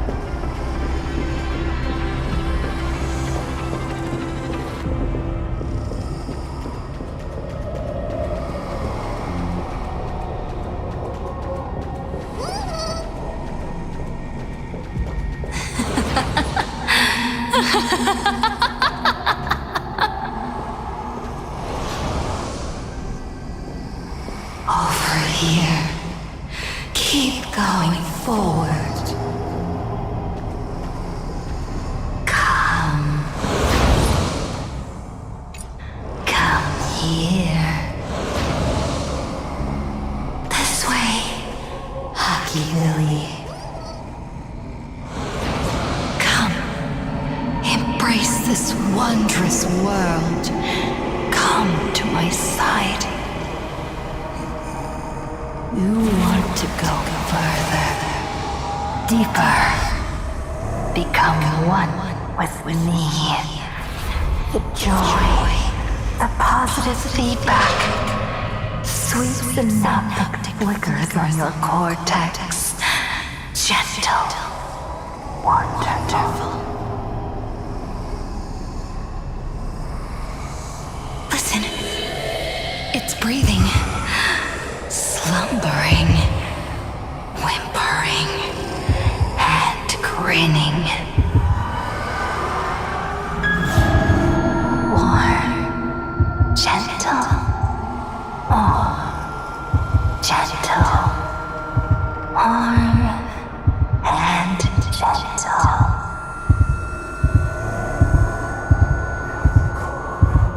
Over here. Keep going forward. Come. Come here. This way, Hockey Lily. Come. Embrace this wondrous world. Come to my side. You want to go further, deeper, become one with me. The joy, the positive feedback, sweeps enough that flickers on your cortex. Gentle, wonderful. Listen, it's breathing. Slumbering, whimpering, and grinning. Warm, gentle, more gentle, warm, and gentle.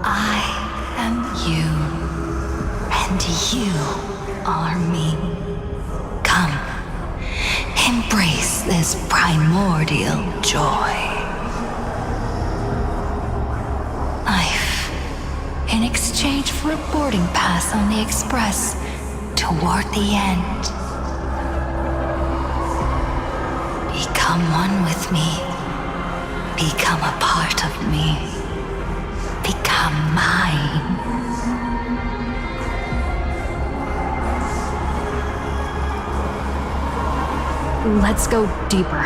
I am you, and you are me. Come, embrace this primordial joy. Life, in exchange for a boarding pass on the Express toward the end. Become one with me. Become a part of me. Become mine. Let's go deeper.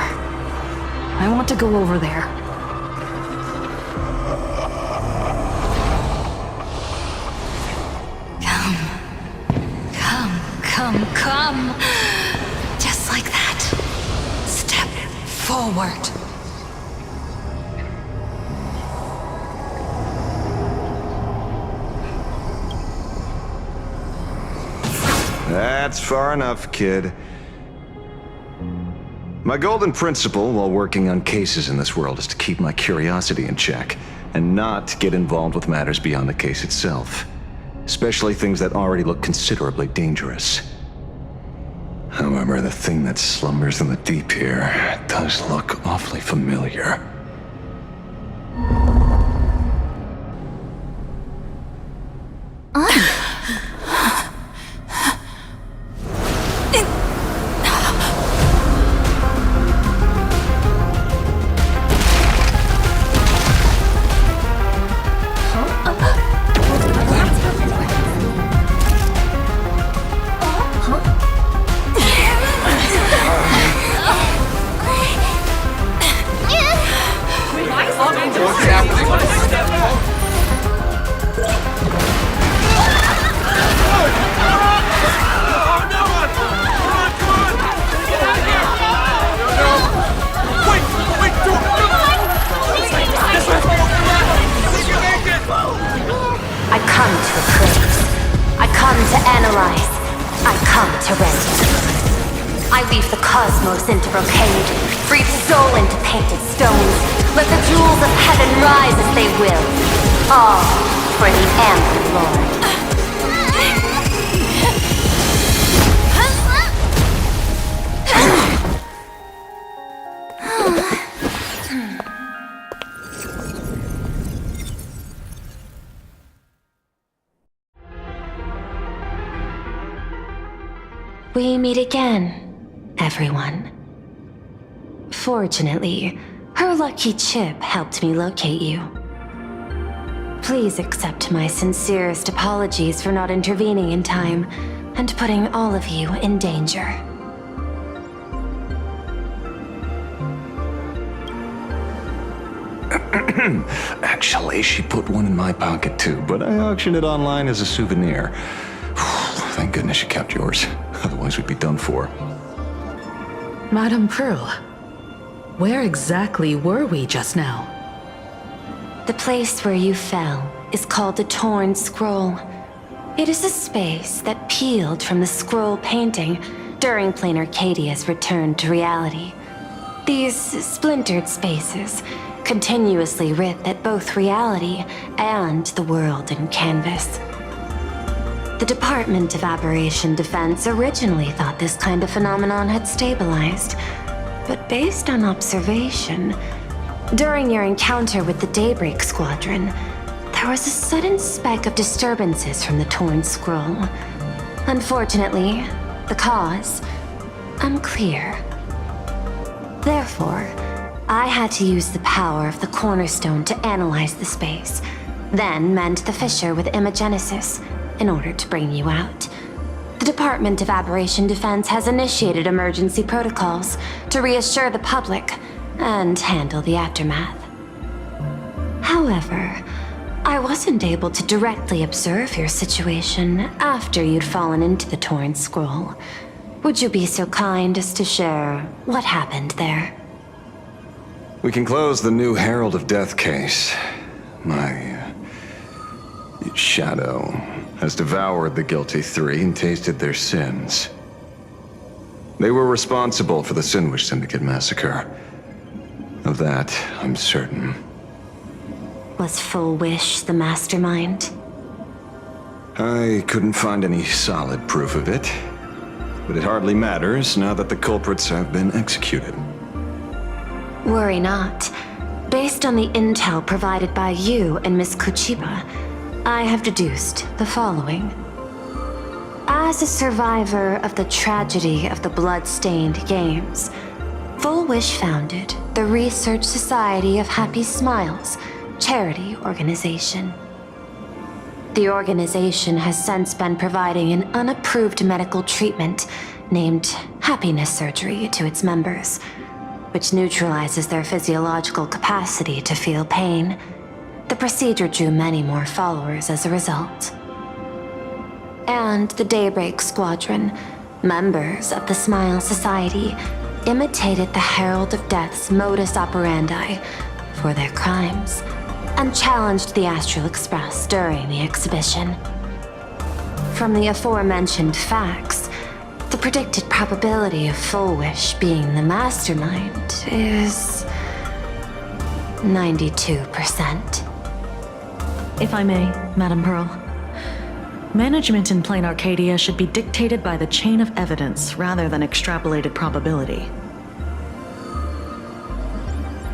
I want to go over there. Come. Just like that. Step forward. That's far enough, kid. My golden principle while working on cases in this world is to keep my curiosity in check and not get involved with matters beyond the case itself, especially things that already look considerably dangerous. However, the thing that slumbers in the deep here does look awfully familiar. cosmos into brocade, breathe soul into painted stones. Let the jewels of heaven rise as they will, all for the Amber Lord. We meet again, everyone. Fortunately, her lucky chip helped me locate you. Please accept my sincerest apologies for not intervening in time and putting all of you in danger. Actually, she put one in my pocket too, but I auctioned it online as a souvenir. Thank goodness you kept yours. Otherwise, we'd be done for. Madame Pearl, where exactly were we just now? The place where you fell is called the Torn Scroll. It is a space that peeled from the scroll painting during Plain Arcadia's return to reality. These splintered spaces continuously rip at both reality and the world in canvas. The Department of Aberration Defense originally thought this kind of phenomenon had stabilized, but based on observation, during your encounter with the Daybreak Squadron, there was a sudden speck of disturbances from the Torn Scroll. Unfortunately, the cause, unclear. Therefore, I had to use the power of the Cornerstone to analyze the space, then mend the fissure with Imagenesis in order to bring you out. The Department of Aberration Defense has initiated emergency protocols to reassure the public and handle the aftermath. However, I wasn't able to directly observe your situation after you'd fallen into the Torn Scroll. Would you be so kind as to share what happened there? We can close the new Herald of Death case. My shadow has devoured the guilty three and tasted their sins. They were responsible for the Sinwish Syndicate massacre. Of that, I'm certain. Was Full Wish the mastermind? I couldn't find any solid proof of it, but it hardly matters now that the culprits have been executed. Worry not. Based on the intel provided by you and Miss Kuchiba, I have deduced the following. As a survivor of the tragedy of the Blood-Stained Games, Full Wish founded the Research Society of Happy Smiles charity organization. The organization has since been providing an unapproved medical treatment named happiness surgery to its members, which neutralizes their physiological capacity to feel pain. The procedure drew many more followers as a result. And the Daybreak Squadron, members of the Smile Society, imitated the Herald of Death's modus operandi for their crimes, and challenged the Astral Express during the exhibition. From the aforementioned facts, the predicted probability of Full Wish being the mastermind is 92%. If I may, Madame Pearl. Management in Plain Arcadia should be dictated by the chain of evidence rather than extrapolated probability.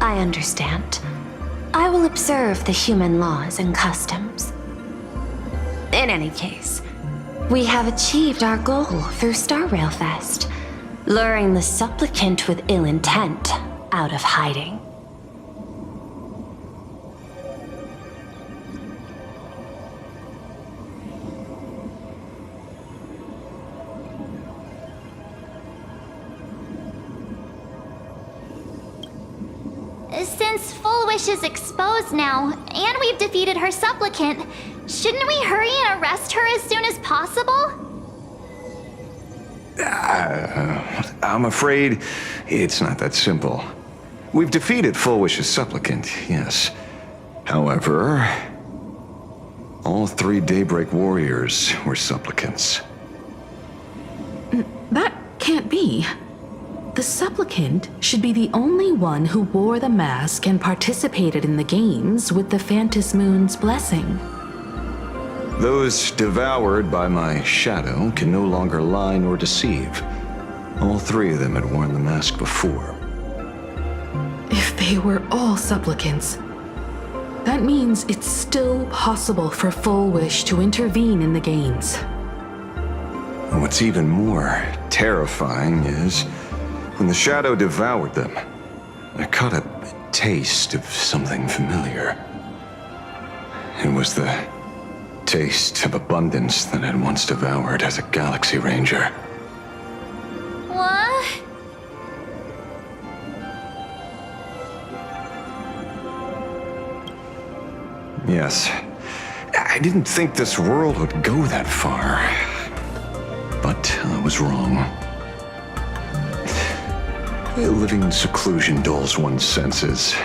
I understand. I will observe the human laws and customs. In any case, we have achieved our goal through Star Rail Fest, luring the supplicant with ill intent out of hiding. Since Full Wish is exposed now, and we've defeated her supplicant, shouldn't we hurry and arrest her as soon as possible? I'm afraid it's not that simple. We've defeated Full Wish's supplicant, yes. However, all three Daybreak warriors were supplicants. That can't be. The supplicant should be the only one who wore the mask and participated in the games with the Phantom Moon's blessing. Those devoured by my shadow can no longer lie nor deceive. All three of them had worn the mask before. If they were all supplicants, that means it's still possible for Full Wish to intervene in the games. And what's even more terrifying is when the shadow devoured them, I caught a taste of something familiar. It was the taste of abundance that I'd once devoured as a Galaxy Ranger. What? Yes. I didn't think this world would go that far. But I was wrong. Living in seclusion dulls one's senses.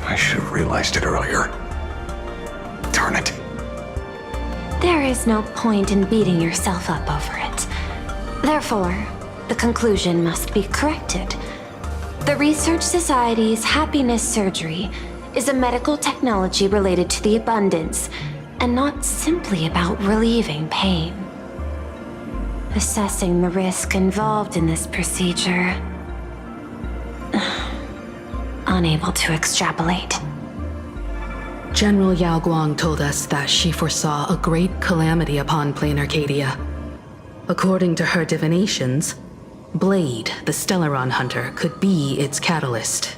I should have realized it earlier. Darn it. There is no point in beating yourself up over it. Therefore, the conclusion must be corrected. The Research Society's happiness surgery is a medical technology related to the abundance, and not simply about relieving pain. Assessing the risk involved in this procedure. Unable to extrapolate. General Yao Guang told us that she foresaw a great calamity upon Plain Arcadia. According to her divinations, Blade, the Stellaron hunter, could be its catalyst.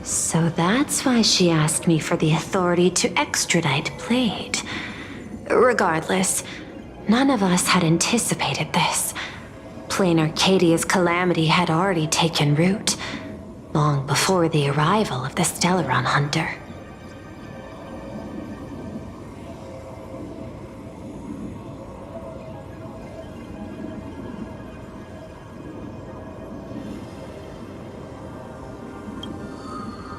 So that's why she asked me for the authority to extradite Blade. Regardless, none of us had anticipated this. Plain Arcadia's calamity had already taken root, long before the arrival of the Stellaron hunter.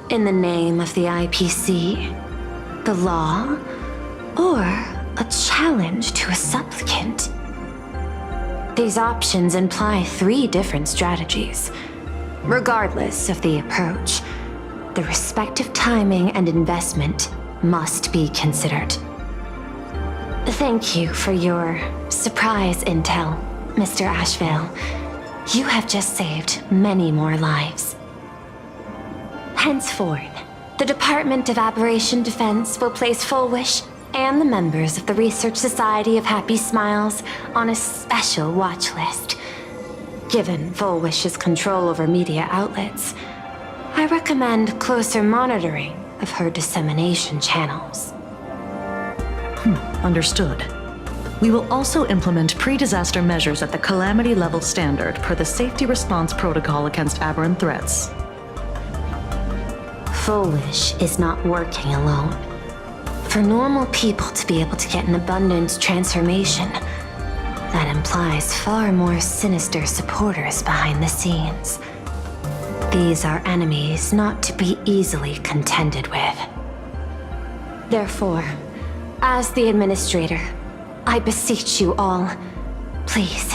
In the name of the IPC, the law, or a challenge to a supplicant. These options imply 3 different strategies. Regardless of the approach, the respective timing and investment must be considered. Thank you for your surprise intel, Mr. Ashvale. You have just saved many more lives. Henceforth, the Department of Aberration Defense will place Fullwish and the members of the Research Society of Happy Smiles on a special watch list. Given Fullwish's control over media outlets, I recommend closer monitoring of her dissemination channels. Understood. We will also implement pre-disaster measures at the calamity level standard per the Safety Response Protocol against aberrant threats. Fullwish is not working alone. For normal people to be able to get an abundance transformation, that implies far more sinister supporters behind the scenes. These are enemies not to be easily contended with. Therefore, as the administrator, I beseech you all, please,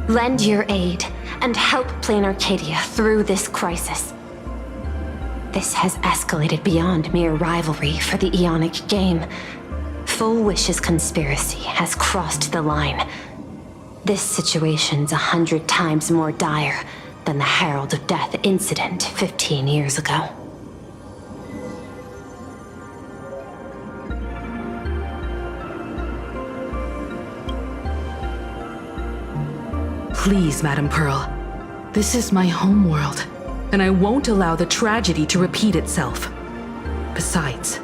lend your aid and help Plain Arcadia through this crisis. This has escalated beyond mere rivalry for the Ionic game. Fullwish's conspiracy has crossed the line. This situation's 100 times more dire than the Herald of Death incident 15 years ago. Please, Madam Pearl. This is my homeworld, and I won't allow the tragedy to repeat itself. Besides,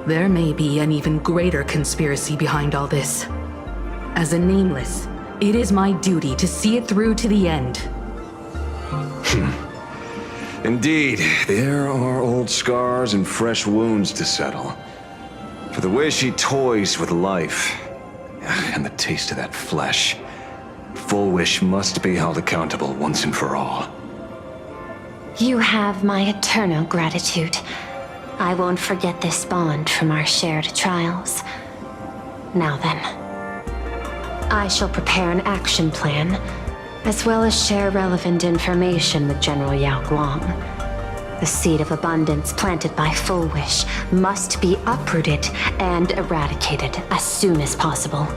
there may be an even greater conspiracy behind all this. As a Nameless, it is my duty to see it through to the end. Indeed, there are old scars and fresh wounds to settle. For the way she toys with life, and the taste of that flesh, Fullwish must be held accountable once and for all. You have my eternal gratitude. I won't forget this bond from our shared trials. Now then, I shall prepare an action plan, as well as share relevant information with General Yao Guang. The seed of abundance planted by Fullwish must be uprooted and eradicated as soon as possible.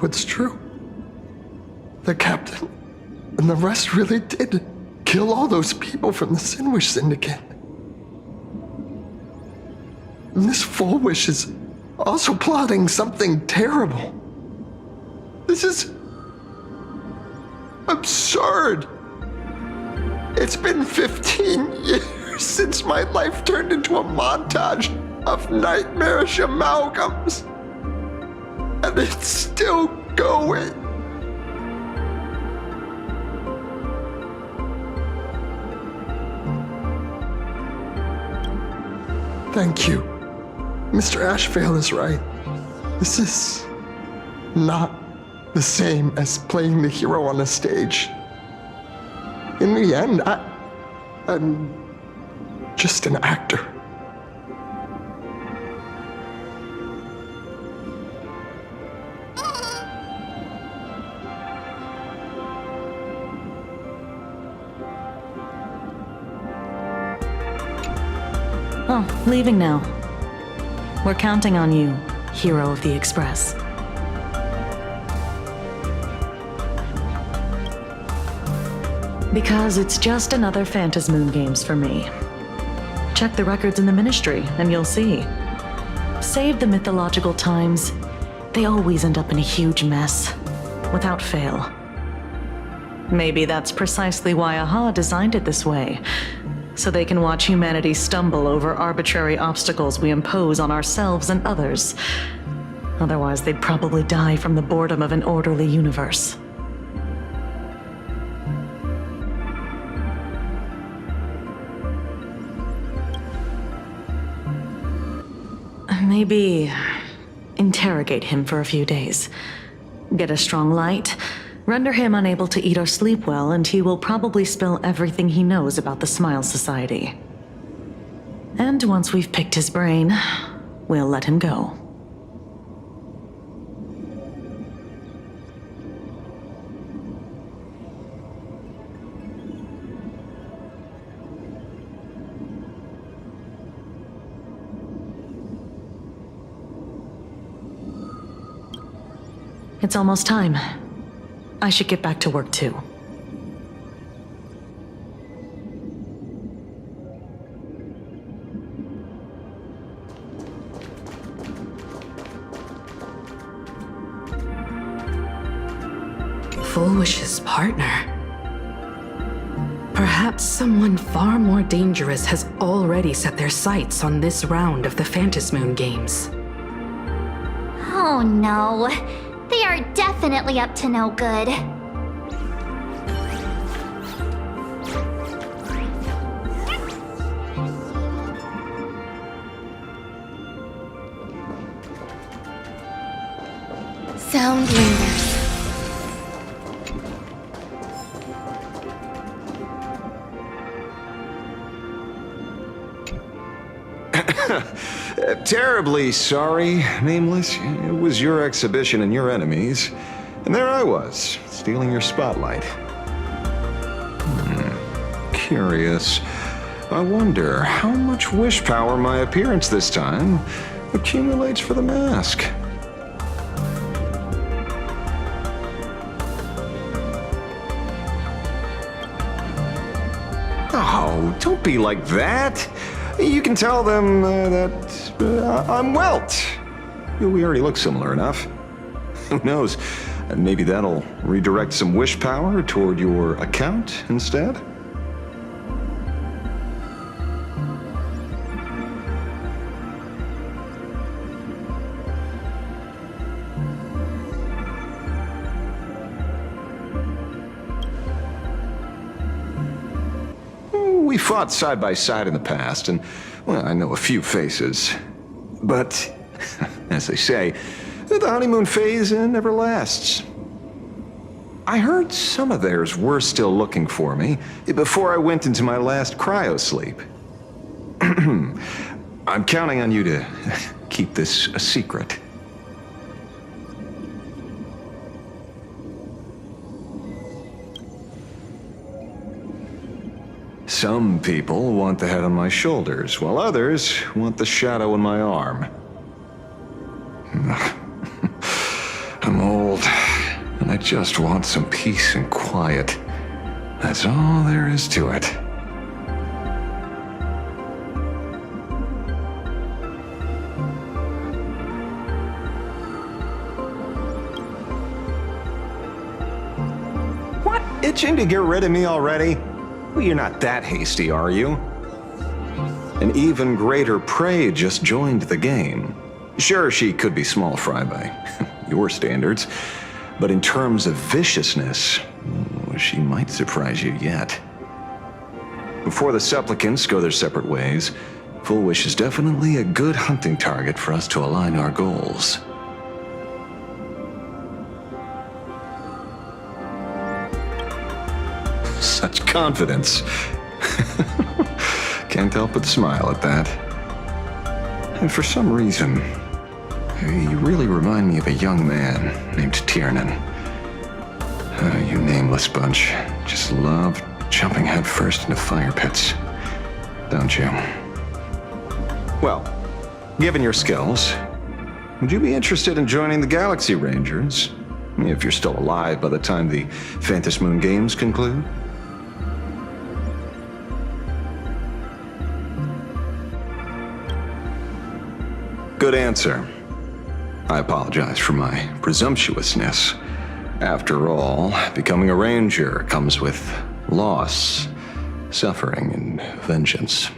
what's true. The captain and the rest really did kill all those people from the Sinwish Syndicate. And this Full Wish is also plotting something terrible. This is absurd. It's been 15 years since my life turned into a montage of nightmarish amalgams. And it's still going. Thank you. Mr. Ashvale is right. This is not the same as playing the hero on a stage. In the end, I'm just an actor. Oh, leaving now. We're counting on you, hero of the Express. Because it's just another Phantasmoon Games for me. Check the records in the Ministry, and you'll see. Save the mythological times, they always end up in a huge mess, without fail. Maybe that's precisely why AHA designed it this way, so they can watch humanity stumble over arbitrary obstacles we impose on ourselves and others. Otherwise, they'd probably die from the boredom of an orderly universe. Maybe interrogate him for a few days. Get a strong light, render him unable to eat or sleep well, and he will probably spill everything he knows about the Smile Society. And once we've picked his brain, we'll let him go. It's almost time. I should get back to work too. Full Wish's partner. Perhaps someone far more dangerous has already set their sights on this round of the Phantasmoon Games. Oh no. They are definitely up to no good. Sound lingers. Terribly sorry, Nameless. It was your exhibition and your enemies. And there I was, stealing your spotlight. Curious. I wonder how much wish power my appearance this time accumulates for the mask. Oh, don't be like that. You can tell them that I'm Welt. We already look similar enough. Who knows? Maybe that'll redirect some wish power toward your account instead? We fought side by side in the past, and, well, I know a few faces. But, as they say, the honeymoon phase never lasts. I heard some of theirs were still looking for me before I went into my last cryosleep. I'm counting on you to keep this a secret. Some people want the head on my shoulders, while others want the shadow in my arm. I'm old. just want some peace and quiet. That's all there is to it. What? Itching to get rid of me already? Well, you're not that hasty, are you? An even greater prey just joined the game. Sure, she could be small fry by your standards, but in terms of viciousness, she might surprise you yet. Before the supplicants go their separate ways, Full Wish is definitely a good hunting target for us to align our goals. Such confidence. Can't help but smile at that. And for some reason, you really remind me of a young man named Tiernan. You nameless bunch just love jumping headfirst into fire pits, don't you? Well, given your skills, would you be interested in joining the Galaxy Rangers? If you're still alive by the time the Phantom Moon Games conclude? Good answer. I apologize for my presumptuousness. After all, becoming a ranger comes with loss, suffering, and vengeance.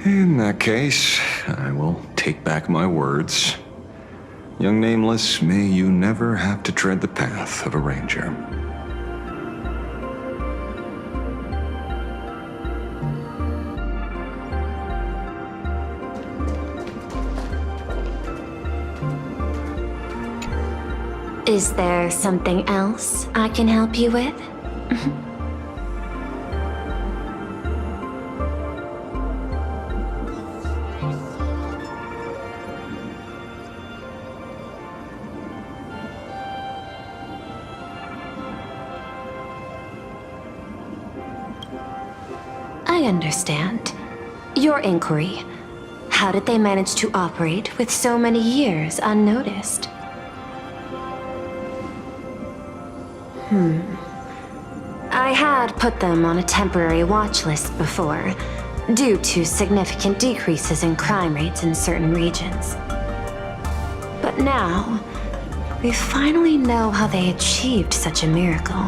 In that case, I will take back my words. Young Nameless, may you never have to tread the path of a ranger. Is there something else I can help you with? I understand. Your inquiry. How did they manage to operate with so many years unnoticed? I had put them on a temporary watch list before, due to significant decreases in crime rates in certain regions. But now, we finally know how they achieved such a miracle.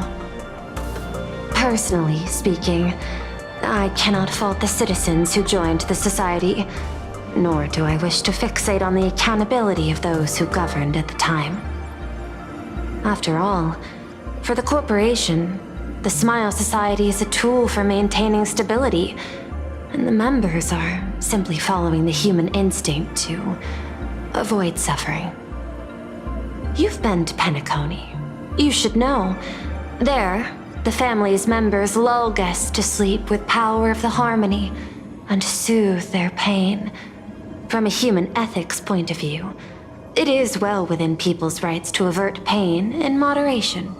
Personally speaking, I cannot fault the citizens who joined the society, nor do I wish to fixate on the accountability of those who governed at the time. After all, for the corporation, the Smile Society is a tool for maintaining stability, and the members are simply following the human instinct to avoid suffering. You've been to Penacony. You should know. There, the family's members lull guests to sleep with power of the harmony and soothe their pain. From a human ethics point of view, it is well within people's rights to avert pain in moderation.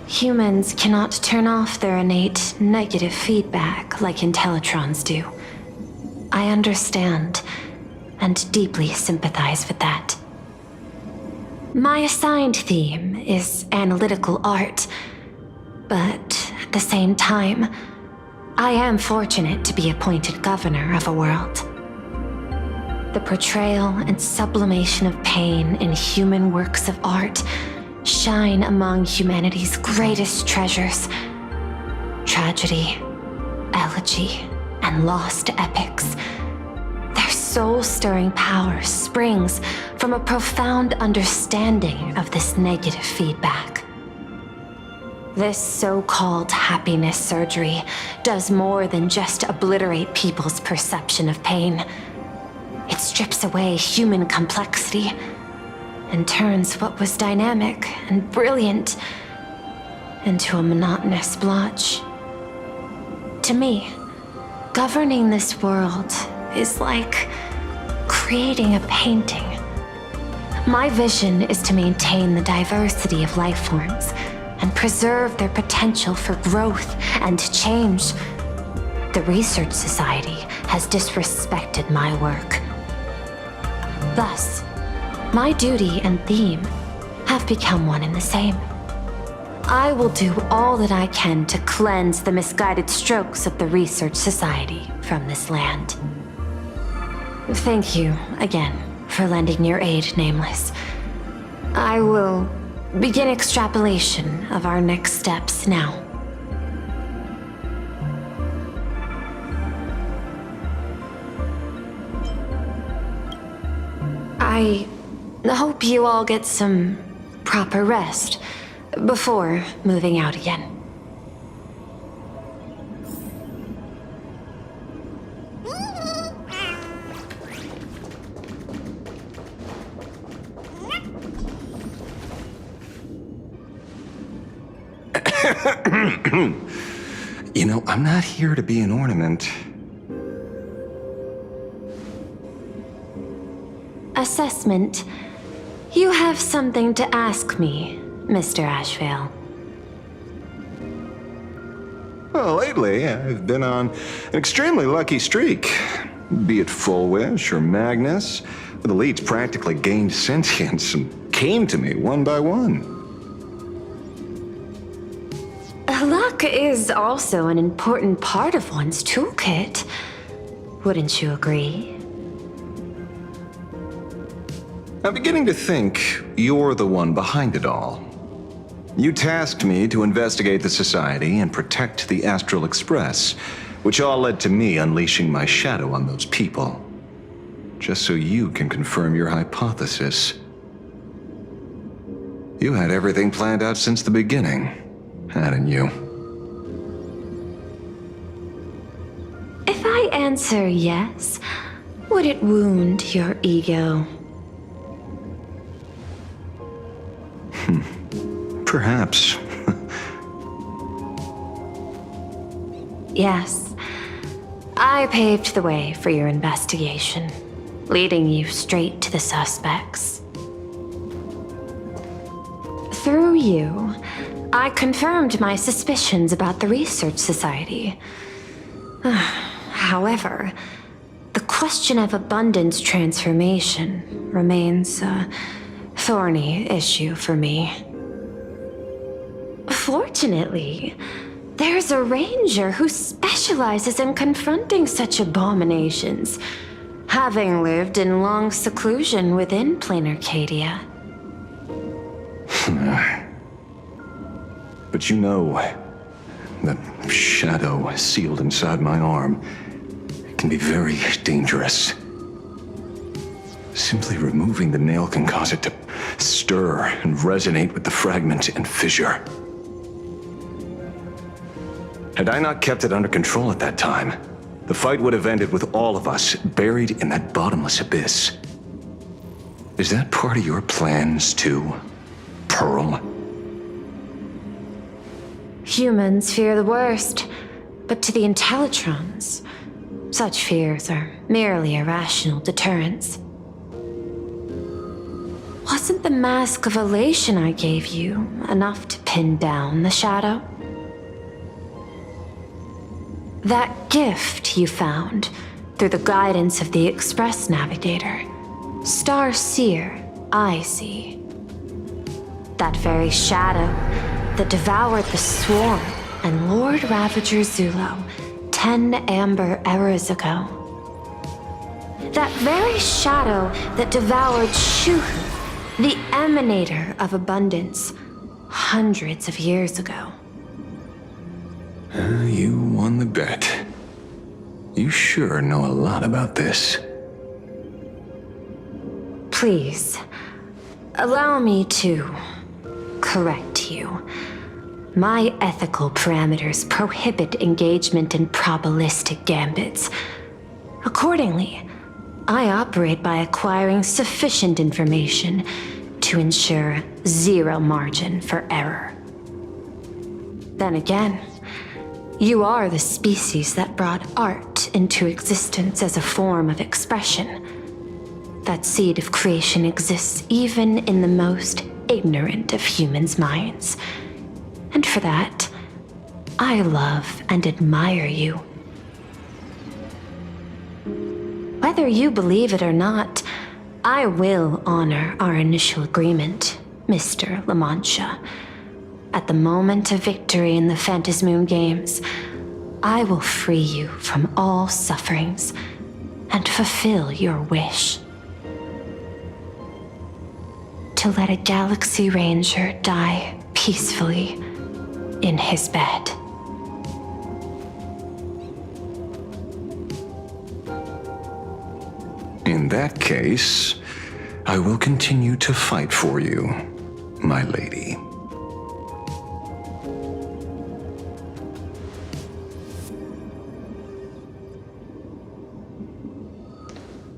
Humans cannot turn off their innate negative feedback like Intellitrons do. I understand and deeply sympathize with that. My assigned theme is analytical art, but at the same time, I am fortunate to be appointed governor of a world. The portrayal and sublimation of pain in human works of art shine among humanity's greatest treasures. Tragedy, elegy, and lost epics. Their soul-stirring power springs from a profound understanding of this negative feedback. This so-called happiness surgery does more than just obliterate people's perception of pain. It strips away human complexity and turns what was dynamic and brilliant into a monotonous blotch. To me, governing this world is like creating a painting. My vision is to maintain the diversity of life forms and preserve their potential for growth and change. The Research Society has disrespected my work. Thus, my duty and theme have become one and the same. I will do all that I can to cleanse the misguided strokes of the Research Society from this land. Thank you again for lending your aid, Nameless. I will begin extrapolation of our next steps now. I hope you all get some proper rest before moving out again. You know, I'm not here to be an ornament. Assessment. You have something to ask me, Mr. Ashvale. Well, lately, I've been on an extremely lucky streak. Be it Full Wish or Magnus, the leads practically gained sentience and came to me one by one. Luck is also an important part of one's toolkit. Wouldn't you agree? I'm beginning to think you're the one behind it all. You tasked me to investigate the Society and protect the Astral Express, which all led to me unleashing my shadow on those people. Just so you can confirm your hypothesis. You had everything planned out since the beginning, hadn't you? If I answer yes, would it wound your ego? Perhaps. Yes. I paved the way for your investigation, leading you straight to the suspects. Through you, I confirmed my suspicions about the Research Society. However, the question of abundance transformation remains a thorny issue for me. Fortunately, there's a ranger who specializes in confronting such abominations, having lived in long seclusion within Planar Cadia. But you know, that shadow sealed inside my arm can be very dangerous. Simply removing the nail can cause it to stir and resonate with the fragment and fissure. Had I not kept it under control at that time, the fight would have ended with all of us buried in that bottomless abyss. Is that part of your plans too, Pearl? Humans fear the worst, but to the Intellitrons, such fears are merely irrational deterrents. Wasn't the mask of elation I gave you enough to pin down the shadow? That gift you found through the guidance of the Express Navigator, Star Seer, I see. That very shadow that devoured the Swarm and Lord Ravager Zulo 10 amber eras ago. That very shadow that devoured Shuhu, the emanator of abundance, hundreds of years ago. You won the bet. You sure know a lot about this. Please, allow me to correct you. My ethical parameters prohibit engagement in probabilistic gambits. Accordingly, I operate by acquiring sufficient information to ensure zero margin for error. Then again, you are the species that brought art into existence as a form of expression. That seed of creation exists even in the most ignorant of humans' minds. And for that, I love and admire you. Whether you believe it or not, I will honor our initial agreement Mr. La Mancha. At the moment of victory in the Phantasmoon Games, I will free you from all sufferings and fulfill your wish. To let a Galaxy Ranger die peacefully in his bed. In that case, I will continue to fight for you, my lady.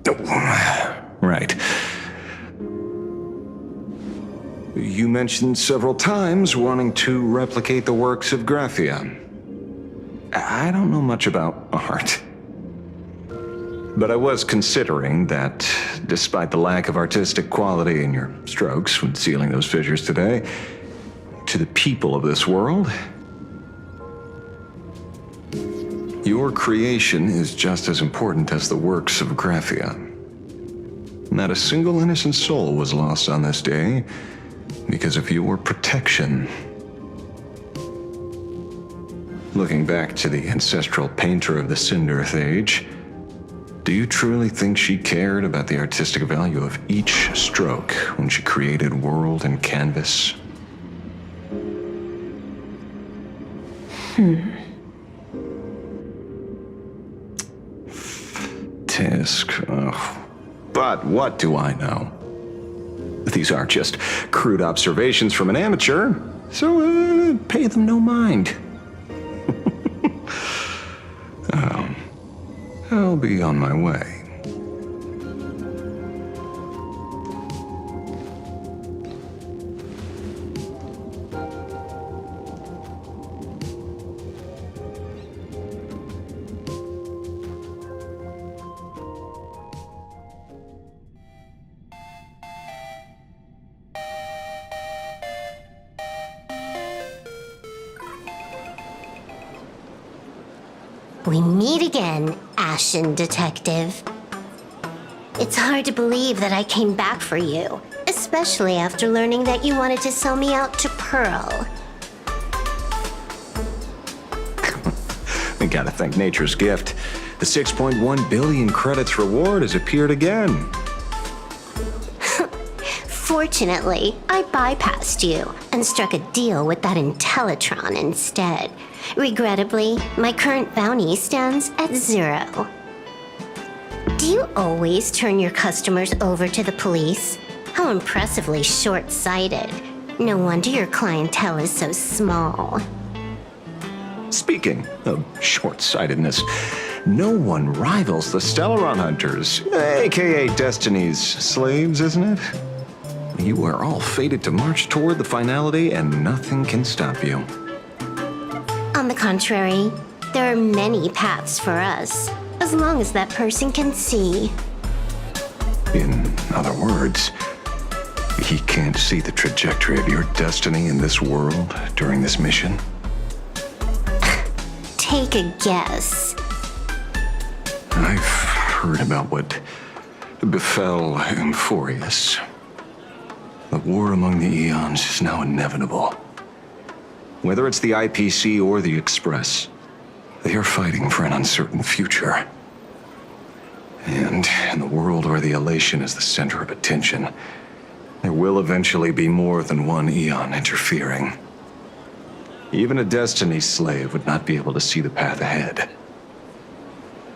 Oh, right. You mentioned several times wanting to replicate the works of Graphia. I don't know much about art. But I was considering that, despite the lack of artistic quality in your strokes when sealing those fissures today, to the people of this world, your creation is just as important as the works of Graphia. Not a single innocent soul was lost on this day because of your protection. Looking back to the ancestral painter of the Cinderth Age, do you truly think she cared about the artistic value of each stroke when she created world and canvas? Tisk. Oh. But what do I know? These are just crude observations from an amateur, so pay them no mind. I'll be on my way. We meet again, Ashen Detective. It's hard to believe that I came back for you, especially after learning that you wanted to sell me out to Pearl. We gotta thank nature's gift. The 6.1 billion credits reward has appeared again. Fortunately, I bypassed you and struck a deal with that Intellitron instead. Regrettably, my current bounty stands at 0. Do you always turn your customers over to the police? How impressively short-sighted. No wonder your clientele is so small. Speaking of short-sightedness, no one rivals the Stellaron Hunters, aka Destiny's slaves, isn't it? You are all fated to march toward the finality, and nothing can stop you. On the contrary, there are many paths for us, as long as that person can see. In other words, he can't see the trajectory of your destiny in this world during this mission? Take a guess. I've heard about what befell Euphorius. The war among the Eons is now inevitable. Whether it's the IPC or the Express, they are fighting for an uncertain future. And in the world where the elation is the center of attention, there will eventually be more than one Eon interfering. Even a Destiny slave would not be able to see the path ahead.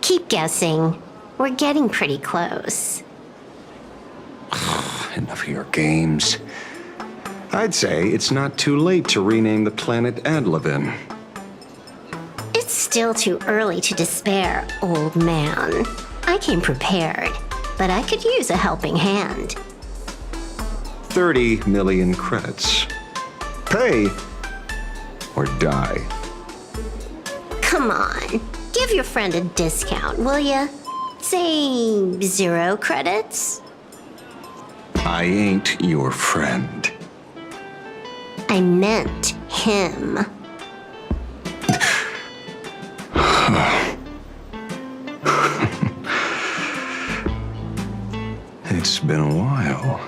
Keep guessing. We're getting pretty close. Enough of your games. I'd say it's not too late to rename the planet Adlevin. It's still too early to despair, old man. I came prepared, but I could use a helping hand. 30 million credits. Pay or die. Come on, give your friend a discount, will ya? Say 0 credits? I ain't your friend. I meant him. It's been a while,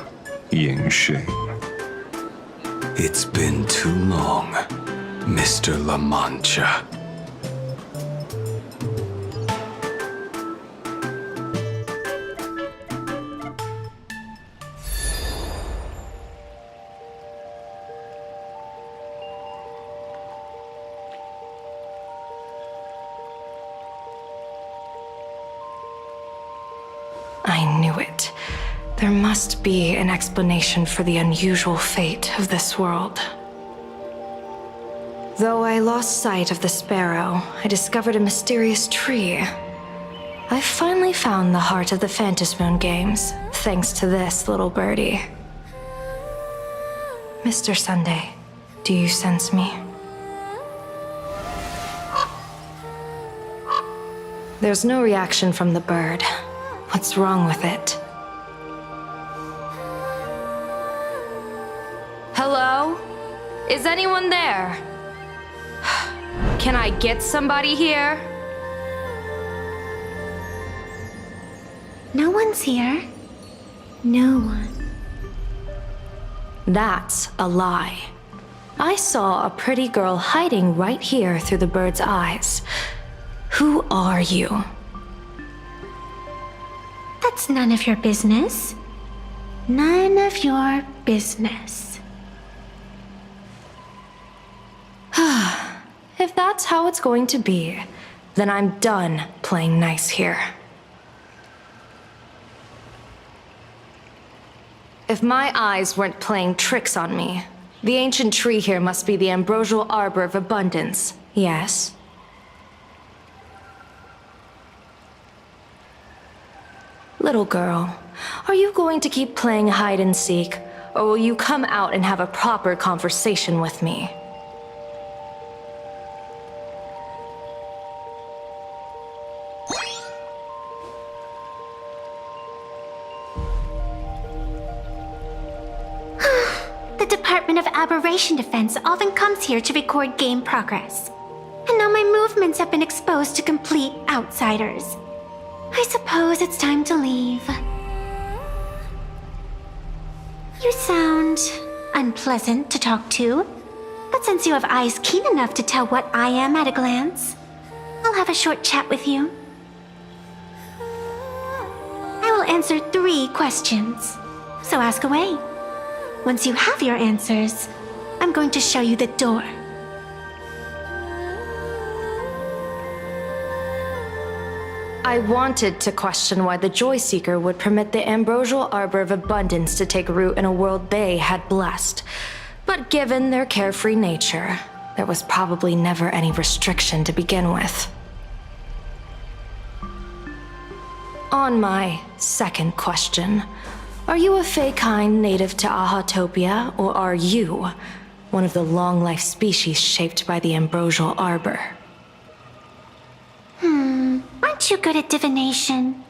Ying Shing. It's been too long, Mr. La Mancha. I knew it. There must be an explanation for the unusual fate of this world. Though I lost sight of the sparrow, I discovered a mysterious tree. I finally found the heart of the Phantasmoon Games, thanks to this little birdie. Mr. Sunday, do you sense me? There's no reaction from the bird. What's wrong with it? Hello? Is anyone there? Can I get somebody here? No one's here. No one. That's a lie. I saw a pretty girl hiding right here through the bird's eyes. Who are you? That's none of your business. None of your business. If that's how it's going to be, then I'm done playing nice here. If my eyes weren't playing tricks on me, the ancient tree here must be the ambrosial arbor of abundance, yes? Little girl, are you going to keep playing hide and seek, or will you come out and have a proper conversation with me? The Department of Aberration Defense often comes here to record game progress. And now my movements have been exposed to complete outsiders. I suppose it's time to leave. You sound unpleasant to talk to, but since you have eyes keen enough to tell what I am at a glance, I'll have a short chat with you. I will answer 3 questions, so ask away. Once you have your answers, I'm going to show you the door. I wanted to question why the Joy Seeker would permit the ambrosial arbor of abundance to take root in a world they had blessed. But given their carefree nature, there was probably never any restriction to begin with. On my second question, are you a Fey kind native to Ahatopia, or are you one of the long-life species shaped by the ambrosial arbor? Aren't you good at divination?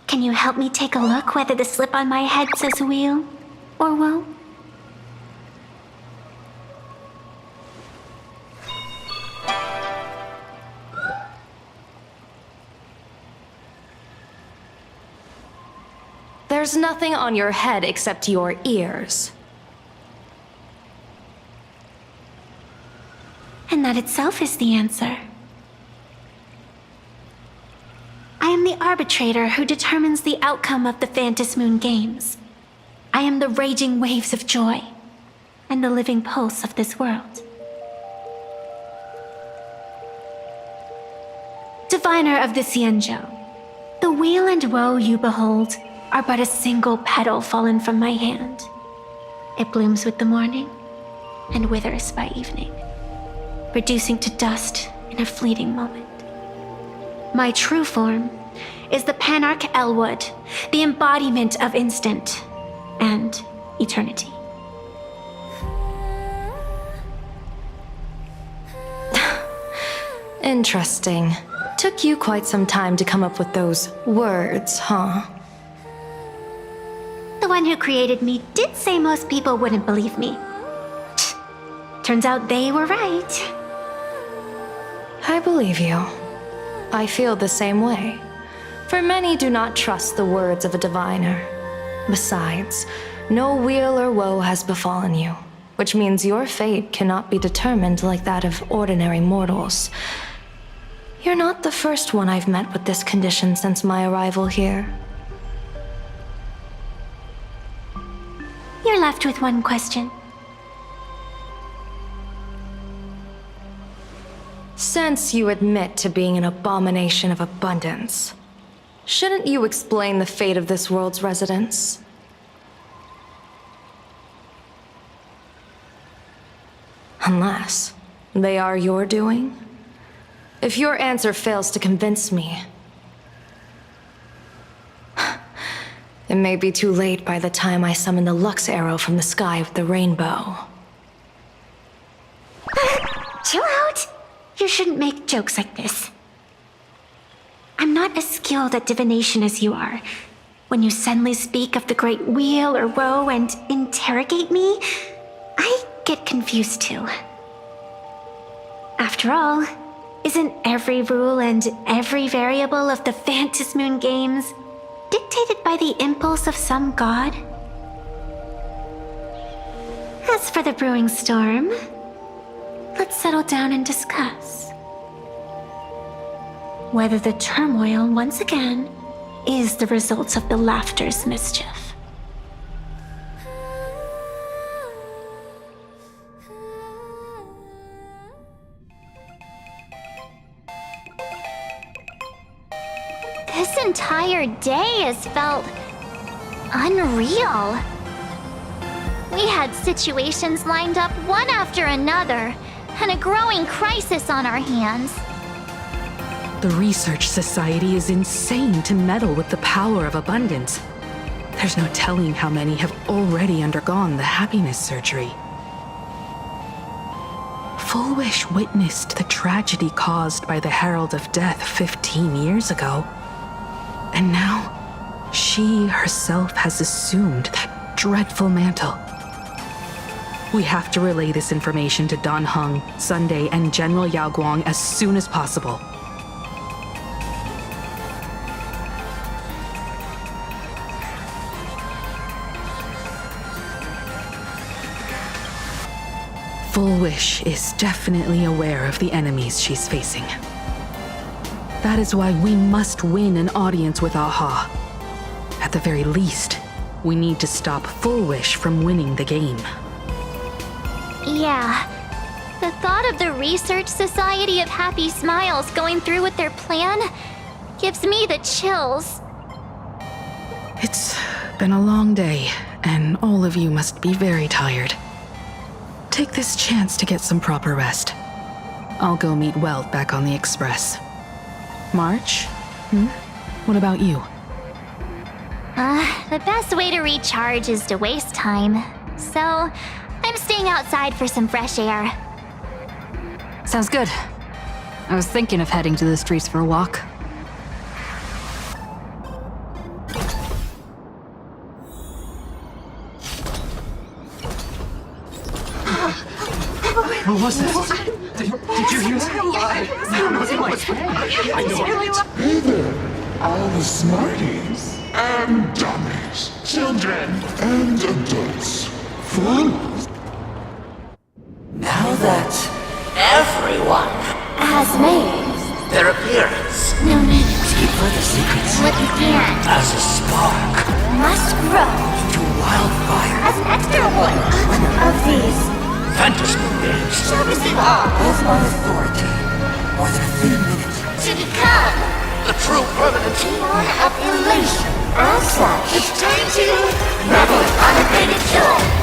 Can you help me take a look whether the slip on my head says wheel or woe? There's nothing on your head except your ears. And that itself is the answer. I am the arbitrator who determines the outcome of the Phantasmoon Games. I am the raging waves of joy and the living pulse of this world. Diviner of the Xianzhou, the weal and woe you behold are but a single petal fallen from my hand. It blooms with the morning and withers by evening, reducing to dust in a fleeting moment. My true form is the Panarch Elwood, the embodiment of instant and eternity. Interesting. Took you quite some time to come up with those words, huh? The one who created me did say most people wouldn't believe me. Turns out they were right. I believe you. I feel the same way. For many do not trust the words of a diviner. Besides, no weal or woe has befallen you. which means your fate cannot be determined like that of ordinary mortals. You're not the first one I've met with this condition since my arrival here. You're left with one question. Since you admit to being an abomination of abundance, shouldn't you explain the fate of this world's residents? Unless they are your doing? If your answer fails to convince me, it may be too late by the time I summon the Lux Arrow from the sky with the rainbow. Chill out! You shouldn't make jokes like this. I'm not as skilled at divination as you are. When you suddenly speak of the Great Wheel or Woe and interrogate me, I get confused too. After all, isn't every rule and every variable of the Phantasmoon games dictated by the impulse of some god? As for the brewing storm, let's settle down and discuss whether the turmoil once again is the result of the laughter's mischief. This entire day has felt unreal. We had situations lined up one after another, and a growing crisis on our hands. The Research Society is insane to meddle with the power of abundance. There's no telling how many have already undergone the happiness surgery. Full Wish witnessed the tragedy caused by the Herald of Death 15 years ago. And now, she herself has assumed that dreadful mantle. We have to relay this information to Dan Heng, Sunday, and General Yao Guang as soon as possible. Full Wish is definitely aware of the enemies she's facing. That is why we must win an audience with Aha. At the very least, we need to stop Full Wish from winning the game. Yeah. The thought of the Research Society of Happy Smiles going through with their plan gives me the chills. It's been a long day, and all of you must be very tired. Take this chance to get some proper rest. I'll go meet Weld back on the Express. March? What about you? The best way to recharge is to waste time. So, I'm staying outside for some fresh air. Sounds good. I was thinking of heading to the streets for a walk. What was that? Did you hear that? I know. Hey there, all the smarties and dummies, children and adults, fools. Now that everyone has made their appearance, no need to keep further secrets what you can as a spark must grow to wildfire as an extra one of these Phantasmoon games shall receive all of my authority more than a thin minute to become the true permanent demon of elation. As such, it's time to revel in unabated joy.